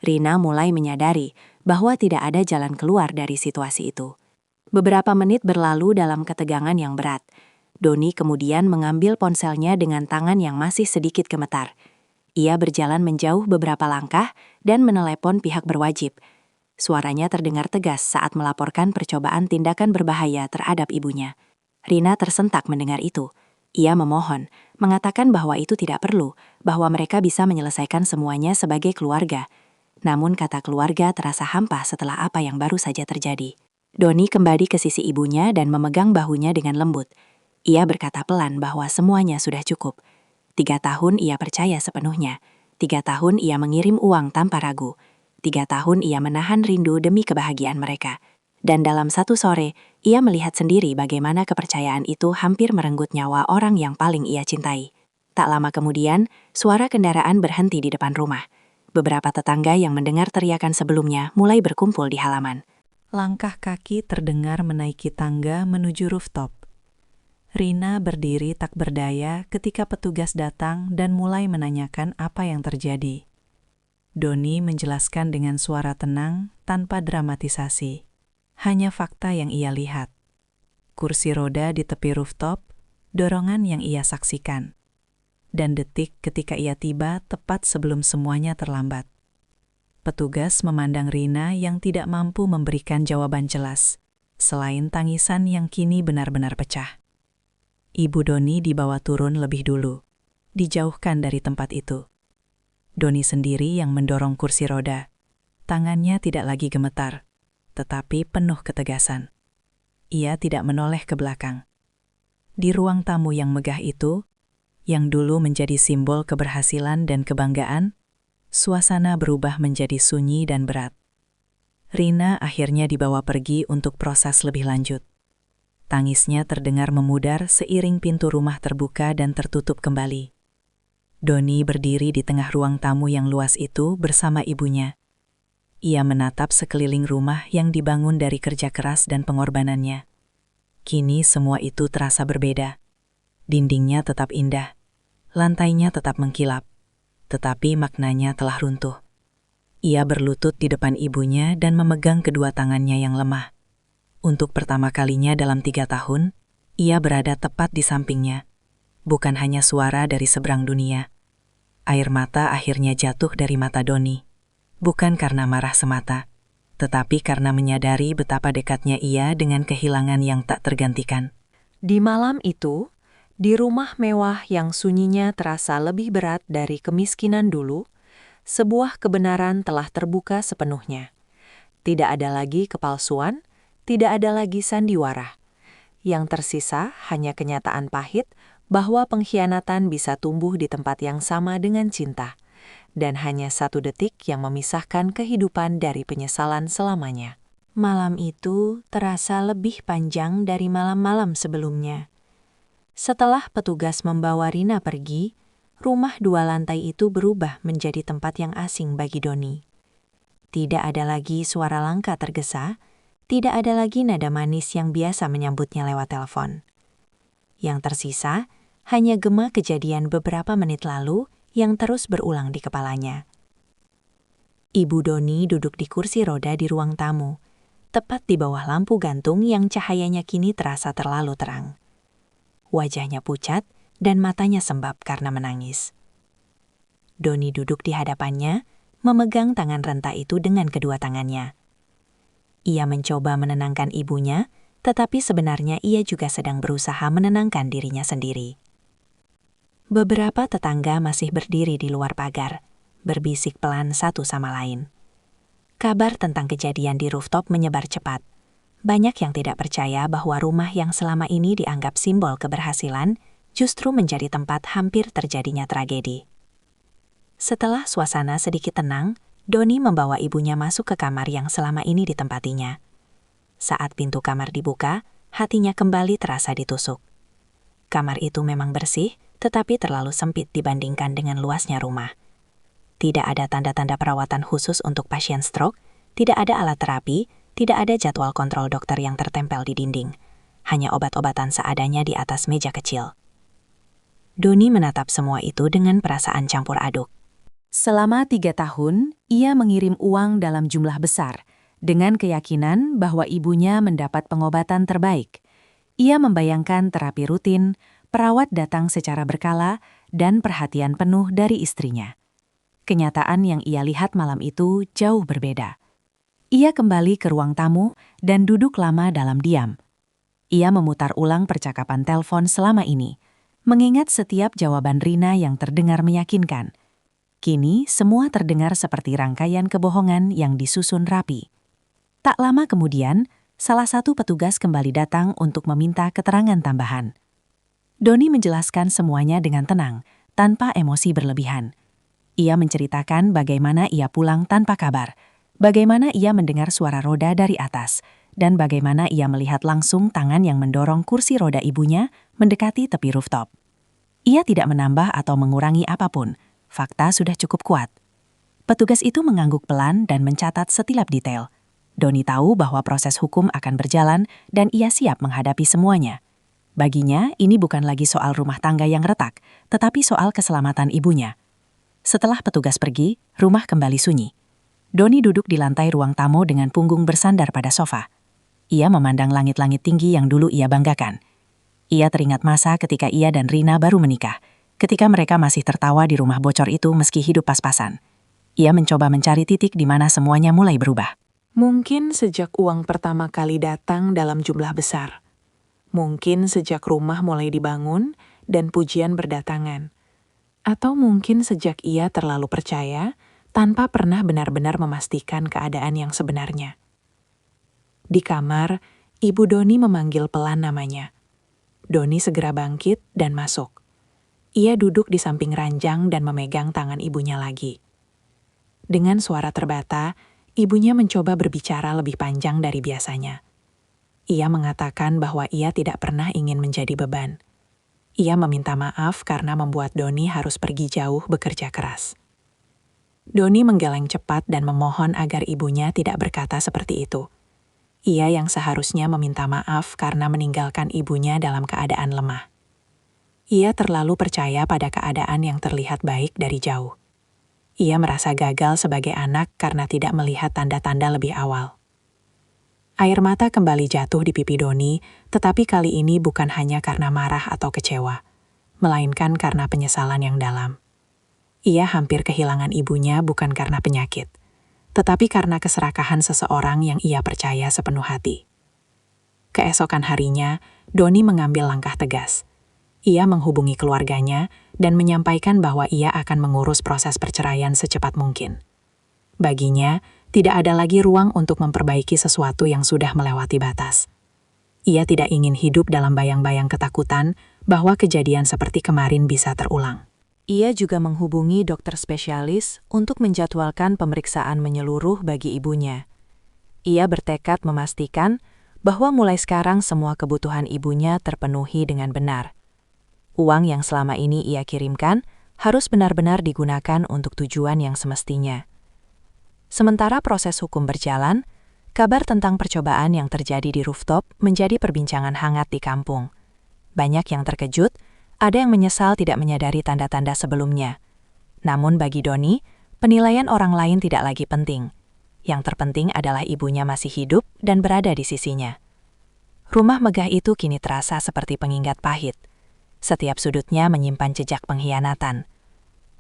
Rina mulai menyadari bahwa tidak ada jalan keluar dari situasi itu. Beberapa menit berlalu dalam ketegangan yang berat. Doni kemudian mengambil ponselnya dengan tangan yang masih sedikit gemetar. Ia berjalan menjauh beberapa langkah dan menelepon pihak berwajib. Suaranya terdengar tegas saat melaporkan percobaan tindakan berbahaya terhadap ibunya. Rina tersentak mendengar itu. Ia memohon, mengatakan bahwa itu tidak perlu, bahwa mereka bisa menyelesaikan semuanya sebagai keluarga. Namun kata keluarga terasa hampa setelah apa yang baru saja terjadi. Doni kembali ke sisi ibunya dan memegang bahunya dengan lembut. Ia berkata pelan bahwa semuanya sudah cukup. 3 tahun ia percaya sepenuhnya. 3 tahun ia mengirim uang tanpa ragu. 3 tahun ia menahan rindu demi kebahagiaan mereka. Dan dalam satu sore, ia melihat sendiri bagaimana kepercayaan itu hampir merenggut nyawa orang yang paling ia cintai. Tak lama kemudian, suara kendaraan berhenti di depan rumah. Beberapa tetangga yang mendengar teriakan sebelumnya mulai berkumpul di halaman. Langkah kaki terdengar menaiki tangga menuju rooftop. Rina berdiri tak berdaya ketika petugas datang dan mulai menanyakan apa yang terjadi. Doni menjelaskan dengan suara tenang tanpa dramatisasi. Hanya fakta yang ia lihat. Kursi roda di tepi rooftop, dorongan yang ia saksikan. Dan detik ketika ia tiba tepat sebelum semuanya terlambat. Petugas memandang Rina yang tidak mampu memberikan jawaban jelas, selain tangisan yang kini benar-benar pecah. Ibu Doni dibawa turun lebih dulu, dijauhkan dari tempat itu. Doni sendiri yang mendorong kursi roda. Tangannya tidak lagi gemetar, tetapi penuh ketegasan. Ia tidak menoleh ke belakang. Di ruang tamu yang megah itu, yang dulu menjadi simbol keberhasilan dan kebanggaan, suasana berubah menjadi sunyi dan berat. Rina akhirnya dibawa pergi untuk proses lebih lanjut. Tangisnya terdengar memudar seiring pintu rumah terbuka dan tertutup kembali. Doni berdiri di tengah ruang tamu yang luas itu bersama ibunya. Ia menatap sekeliling rumah yang dibangun dari kerja keras dan pengorbanannya. Kini semua itu terasa berbeda. Dindingnya tetap indah, lantainya tetap mengkilap, tetapi maknanya telah runtuh. Ia berlutut di depan ibunya dan memegang kedua tangannya yang lemah. Untuk pertama kalinya dalam 3 tahun, ia berada tepat di sampingnya. Bukan hanya suara dari seberang dunia. Air mata akhirnya jatuh dari mata Doni. Bukan karena marah semata, tetapi karena menyadari betapa dekatnya ia dengan kehilangan yang tak tergantikan. Di malam itu, di rumah mewah yang sunyinya terasa lebih berat dari kemiskinan dulu, sebuah kebenaran telah terbuka sepenuhnya. Tidak ada lagi kepalsuan, tidak ada lagi sandiwara. Yang tersisa hanya kenyataan pahit bahwa pengkhianatan bisa tumbuh di tempat yang sama dengan cinta, dan hanya 1 detik yang memisahkan kehidupan dari penyesalan selamanya. Malam itu terasa lebih panjang dari malam-malam sebelumnya. Setelah petugas membawa Rina pergi, rumah 2 lantai itu berubah menjadi tempat yang asing bagi Doni. Tidak ada lagi suara langkah tergesa, tidak ada lagi nada manis yang biasa menyambutnya lewat telepon. Yang tersisa hanya gema kejadian beberapa menit lalu yang terus berulang di kepalanya. Ibu Doni duduk di kursi roda di ruang tamu, tepat di bawah lampu gantung yang cahayanya kini terasa terlalu terang. Wajahnya pucat dan matanya sembab karena menangis. Doni duduk di hadapannya, memegang tangan renta itu dengan kedua tangannya. Ia mencoba menenangkan ibunya, tetapi sebenarnya ia juga sedang berusaha menenangkan dirinya sendiri. Beberapa tetangga masih berdiri di luar pagar, berbisik pelan satu sama lain. Kabar tentang kejadian di rooftop menyebar cepat. Banyak yang tidak percaya bahwa rumah yang selama ini dianggap simbol keberhasilan justru menjadi tempat hampir terjadinya tragedi. Setelah suasana sedikit tenang, Doni membawa ibunya masuk ke kamar yang selama ini ditempatinya. Saat pintu kamar dibuka, hatinya kembali terasa ditusuk. Kamar itu memang bersih, tetapi terlalu sempit dibandingkan dengan luasnya rumah. Tidak ada tanda-tanda perawatan khusus untuk pasien stroke, tidak ada alat terapi, tidak ada jadwal kontrol dokter yang tertempel di dinding. Hanya obat-obatan seadanya di atas meja kecil. Doni menatap semua itu dengan perasaan campur aduk. Selama 3 tahun, ia mengirim uang dalam jumlah besar, dengan keyakinan bahwa ibunya mendapat pengobatan terbaik. Ia membayangkan terapi rutin, perawat datang secara berkala, dan perhatian penuh dari istrinya. Kenyataan yang ia lihat malam itu jauh berbeda. Ia kembali ke ruang tamu dan duduk lama dalam diam. Ia memutar ulang percakapan telepon selama ini, mengingat setiap jawaban Rina yang terdengar meyakinkan. Kini semua terdengar seperti rangkaian kebohongan yang disusun rapi. Tak lama kemudian, salah satu petugas kembali datang untuk meminta keterangan tambahan. Doni menjelaskan semuanya dengan tenang, tanpa emosi berlebihan. Ia menceritakan bagaimana ia pulang tanpa kabar, bagaimana ia mendengar suara roda dari atas, dan bagaimana ia melihat langsung tangan yang mendorong kursi roda ibunya mendekati tepi rooftop. Ia tidak menambah atau mengurangi apapun, fakta sudah cukup kuat. Petugas itu mengangguk pelan dan mencatat setiap detail. Doni tahu bahwa proses hukum akan berjalan dan ia siap menghadapi semuanya. Baginya, ini bukan lagi soal rumah tangga yang retak, tetapi soal keselamatan ibunya. Setelah petugas pergi, rumah kembali sunyi. Doni duduk di lantai ruang tamu dengan punggung bersandar pada sofa. Ia memandang langit-langit tinggi yang dulu ia banggakan. Ia teringat masa ketika ia dan Rina baru menikah, ketika mereka masih tertawa di rumah bocor itu meski hidup pas-pasan. Ia mencoba mencari titik di mana semuanya mulai berubah. Mungkin sejak uang pertama kali datang dalam jumlah besar. Mungkin sejak rumah mulai dibangun dan pujian berdatangan. Atau mungkin sejak ia terlalu percaya tanpa pernah benar-benar memastikan keadaan yang sebenarnya. Di kamar, Ibu Doni memanggil pelan namanya. Doni segera bangkit dan masuk. Ia duduk di samping ranjang dan memegang tangan ibunya lagi. Dengan suara terbata, ibunya mencoba berbicara lebih panjang dari biasanya. Ia mengatakan bahwa ia tidak pernah ingin menjadi beban. Ia meminta maaf karena membuat Doni harus pergi jauh bekerja keras. Doni menggeleng cepat dan memohon agar ibunya tidak berkata seperti itu. Ia yang seharusnya meminta maaf karena meninggalkan ibunya dalam keadaan lemah. Ia terlalu percaya pada keadaan yang terlihat baik dari jauh. Ia merasa gagal sebagai anak karena tidak melihat tanda-tanda lebih awal. Air mata kembali jatuh di pipi Doni, tetapi kali ini bukan hanya karena marah atau kecewa, melainkan karena penyesalan yang dalam. Ia hampir kehilangan ibunya bukan karena penyakit, tetapi karena keserakahan seseorang yang ia percaya sepenuh hati. Keesokan harinya, Doni mengambil langkah tegas. Ia menghubungi keluarganya dan menyampaikan bahwa ia akan mengurus proses perceraian secepat mungkin. Baginya, tidak ada lagi ruang untuk memperbaiki sesuatu yang sudah melewati batas. Ia tidak ingin hidup dalam bayang-bayang ketakutan bahwa kejadian seperti kemarin bisa terulang. Ia juga menghubungi dokter spesialis untuk menjadwalkan pemeriksaan menyeluruh bagi ibunya. Ia bertekad memastikan bahwa mulai sekarang semua kebutuhan ibunya terpenuhi dengan benar. Uang yang selama ini ia kirimkan harus benar-benar digunakan untuk tujuan yang semestinya. Sementara proses hukum berjalan, kabar tentang percobaan yang terjadi di rooftop menjadi perbincangan hangat di kampung. Banyak yang terkejut, ada yang menyesal tidak menyadari tanda-tanda sebelumnya. Namun bagi Doni, penilaian orang lain tidak lagi penting. Yang terpenting adalah ibunya masih hidup dan berada di sisinya. Rumah megah itu kini terasa seperti pengingat pahit. Setiap sudutnya menyimpan jejak pengkhianatan.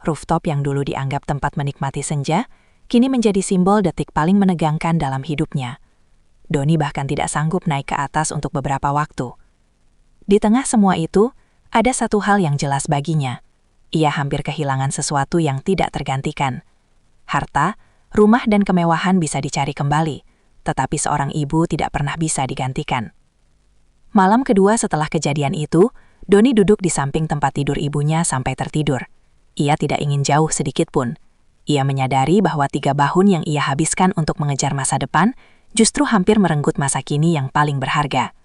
Rooftop yang dulu dianggap tempat menikmati senja, kini menjadi simbol detik paling menegangkan dalam hidupnya. Doni bahkan tidak sanggup naik ke atas untuk beberapa waktu. Di tengah semua itu, ada satu hal yang jelas baginya. Ia hampir kehilangan sesuatu yang tidak tergantikan. Harta, rumah dan kemewahan bisa dicari kembali, tetapi seorang ibu tidak pernah bisa digantikan. Malam kedua setelah kejadian itu, Doni duduk di samping tempat tidur ibunya sampai tertidur. Ia tidak ingin jauh sedikit pun. Ia menyadari bahwa 3 tahun yang ia habiskan untuk mengejar masa depan justru hampir merenggut masa kini yang paling berharga.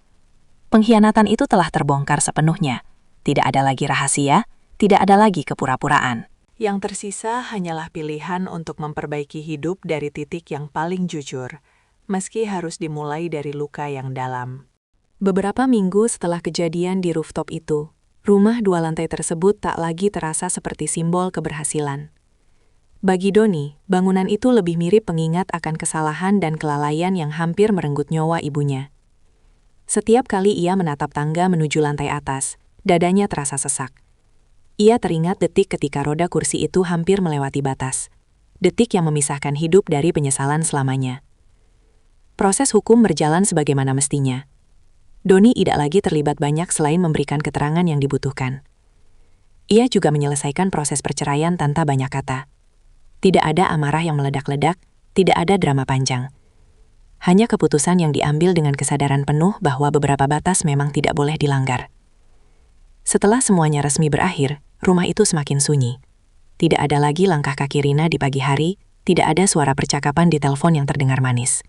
Pengkhianatan itu telah terbongkar sepenuhnya. Tidak ada lagi rahasia, tidak ada lagi kepura-puraan. Yang tersisa hanyalah pilihan untuk memperbaiki hidup dari titik yang paling jujur, meski harus dimulai dari luka yang dalam. Beberapa minggu setelah kejadian di rooftop itu, rumah 2 lantai tersebut tak lagi terasa seperti simbol keberhasilan. Bagi Doni, bangunan itu lebih mirip pengingat akan kesalahan dan kelalaian yang hampir merenggut nyawa ibunya. Setiap kali ia menatap tangga menuju lantai atas, dadanya terasa sesak. Ia teringat detik ketika roda kursi itu hampir melewati batas. Detik yang memisahkan hidup dari penyesalan selamanya. Proses hukum berjalan sebagaimana mestinya. Doni tidak lagi terlibat banyak selain memberikan keterangan yang dibutuhkan. Ia juga menyelesaikan proses perceraian tanpa banyak kata. Tidak ada amarah yang meledak-ledak, tidak ada drama panjang. Hanya keputusan yang diambil dengan kesadaran penuh bahwa beberapa batas memang tidak boleh dilanggar. Setelah semuanya resmi berakhir, rumah itu semakin sunyi. Tidak ada lagi langkah kaki Rina di pagi hari, tidak ada suara percakapan di telepon yang terdengar manis.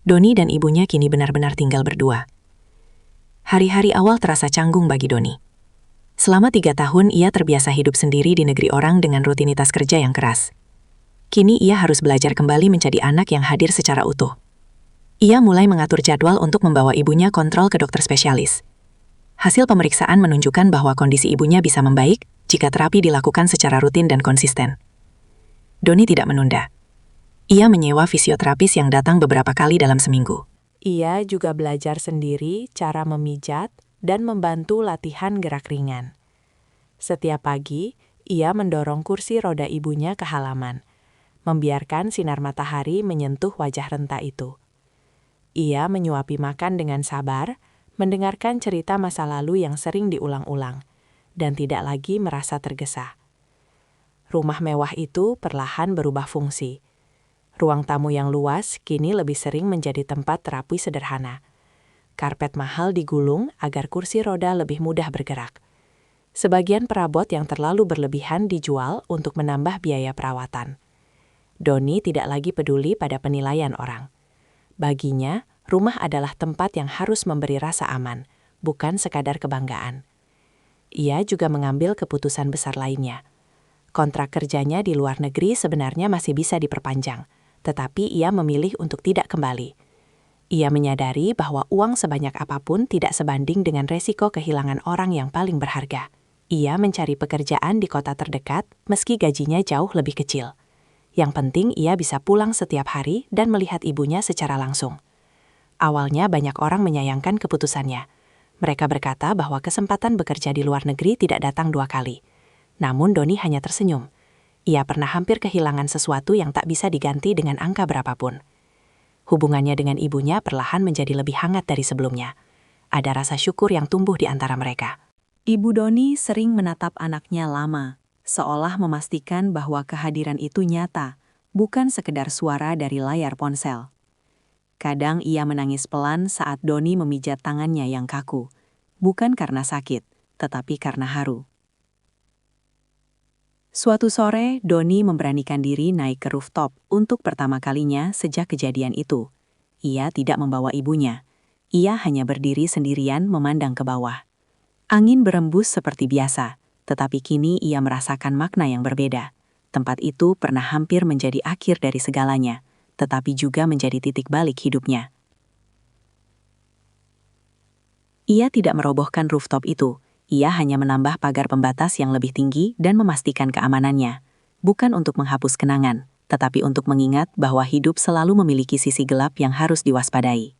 Doni dan ibunya kini benar-benar tinggal berdua. Hari-hari awal terasa canggung bagi Doni. Selama 3 tahun ia terbiasa hidup sendiri di negeri orang dengan rutinitas kerja yang keras. Kini ia harus belajar kembali menjadi anak yang hadir secara utuh. Ia mulai mengatur jadwal untuk membawa ibunya kontrol ke dokter spesialis. Hasil pemeriksaan menunjukkan bahwa kondisi ibunya bisa membaik jika terapi dilakukan secara rutin dan konsisten. Doni tidak menunda. Ia menyewa fisioterapis yang datang beberapa kali dalam seminggu. Ia juga belajar sendiri cara memijat dan membantu latihan gerak ringan. Setiap pagi, ia mendorong kursi roda ibunya ke halaman, membiarkan sinar matahari menyentuh wajah renta itu. Ia menyuapi makan dengan sabar, mendengarkan cerita masa lalu yang sering diulang-ulang, dan tidak lagi merasa tergesa. Rumah mewah itu perlahan berubah fungsi. Ruang tamu yang luas kini lebih sering menjadi tempat terapi sederhana. Karpet mahal digulung agar kursi roda lebih mudah bergerak. Sebagian perabot yang terlalu berlebihan dijual untuk menambah biaya perawatan. Doni tidak lagi peduli pada penilaian orang. Baginya, rumah adalah tempat yang harus memberi rasa aman, bukan sekadar kebanggaan. Ia juga mengambil keputusan besar lainnya. Kontrak kerjanya di luar negeri sebenarnya masih bisa diperpanjang, tetapi ia memilih untuk tidak kembali. Ia menyadari bahwa uang sebanyak apapun tidak sebanding dengan resiko kehilangan orang yang paling berharga. Ia mencari pekerjaan di kota terdekat meski gajinya jauh lebih kecil. Yang penting ia bisa pulang setiap hari dan melihat ibunya secara langsung. Awalnya banyak orang menyayangkan keputusannya. Mereka berkata bahwa kesempatan bekerja di luar negeri tidak datang 2 kali. Namun Doni hanya tersenyum. Ia pernah hampir kehilangan sesuatu yang tak bisa diganti dengan angka berapapun. Hubungannya dengan ibunya perlahan menjadi lebih hangat dari sebelumnya. Ada rasa syukur yang tumbuh di antara mereka. Ibu Doni sering menatap anaknya lama, seolah memastikan bahwa kehadiran itu nyata, bukan sekedar suara dari layar ponsel. Kadang ia menangis pelan saat Doni memijat tangannya yang kaku, bukan karena sakit, tetapi karena haru. Suatu sore, Doni memberanikan diri naik ke rooftop untuk pertama kalinya sejak kejadian itu. Ia tidak membawa ibunya. Ia hanya berdiri sendirian memandang ke bawah. Angin berembus seperti biasa, tetapi kini ia merasakan makna yang berbeda. Tempat itu pernah hampir menjadi akhir dari segalanya, tetapi juga menjadi titik balik hidupnya. Ia tidak merobohkan rooftop itu. Ia hanya menambah pagar pembatas yang lebih tinggi dan memastikan keamanannya. Bukan untuk menghapus kenangan, tetapi untuk mengingat bahwa hidup selalu memiliki sisi gelap yang harus diwaspadai.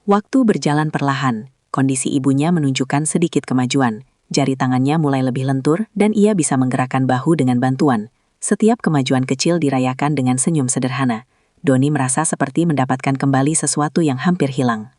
Waktu berjalan perlahan, kondisi ibunya menunjukkan sedikit kemajuan. Jari tangannya mulai lebih lentur dan ia bisa menggerakkan bahu dengan bantuan. Setiap kemajuan kecil dirayakan dengan senyum sederhana. Doni merasa seperti mendapatkan kembali sesuatu yang hampir hilang.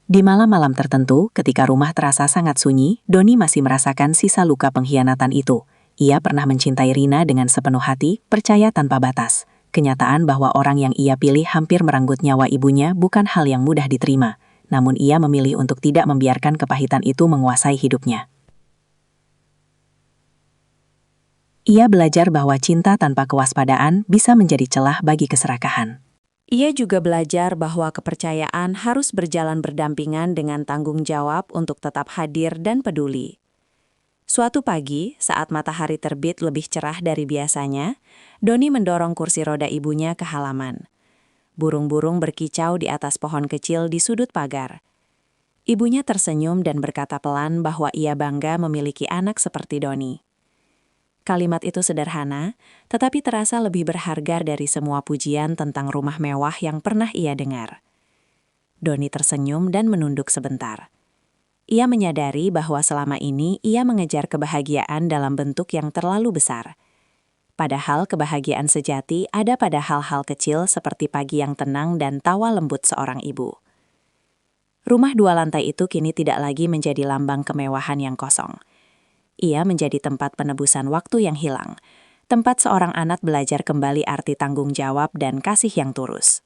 Di malam-malam tertentu, ketika rumah terasa sangat sunyi, Doni masih merasakan sisa luka pengkhianatan itu. Ia pernah mencintai Rina dengan sepenuh hati, percaya tanpa batas. Kenyataan bahwa orang yang ia pilih hampir merenggut nyawa ibunya bukan hal yang mudah diterima, namun ia memilih untuk tidak membiarkan kepahitan itu menguasai hidupnya. Ia belajar bahwa cinta tanpa kewaspadaan bisa menjadi celah bagi keserakahan. Ia juga belajar bahwa kepercayaan harus berjalan berdampingan dengan tanggung jawab untuk tetap hadir dan peduli. Suatu pagi, saat matahari terbit lebih cerah dari biasanya, Doni mendorong kursi roda ibunya ke halaman. Burung-burung berkicau di atas pohon kecil di sudut pagar. Ibunya tersenyum dan berkata pelan bahwa ia bangga memiliki anak seperti Doni. Kalimat itu sederhana, tetapi terasa lebih berharga dari semua pujian tentang rumah mewah yang pernah ia dengar. Doni tersenyum dan menunduk sebentar. Ia menyadari bahwa selama ini ia mengejar kebahagiaan dalam bentuk yang terlalu besar. Padahal kebahagiaan sejati ada pada hal-hal kecil seperti pagi yang tenang dan tawa lembut seorang ibu. Rumah 2 lantai itu kini tidak lagi menjadi lambang kemewahan yang kosong. Ia menjadi tempat penebusan waktu yang hilang, tempat seorang anak belajar kembali arti tanggung jawab dan kasih yang tulus.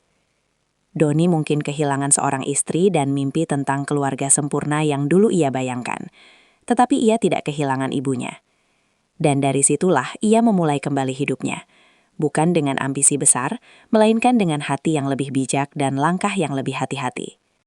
Doni mungkin kehilangan seorang istri dan mimpi tentang keluarga sempurna yang dulu ia bayangkan, tetapi ia tidak kehilangan ibunya. Dan dari situlah ia memulai kembali hidupnya, bukan dengan ambisi besar, melainkan dengan hati yang lebih bijak dan langkah yang lebih hati-hati.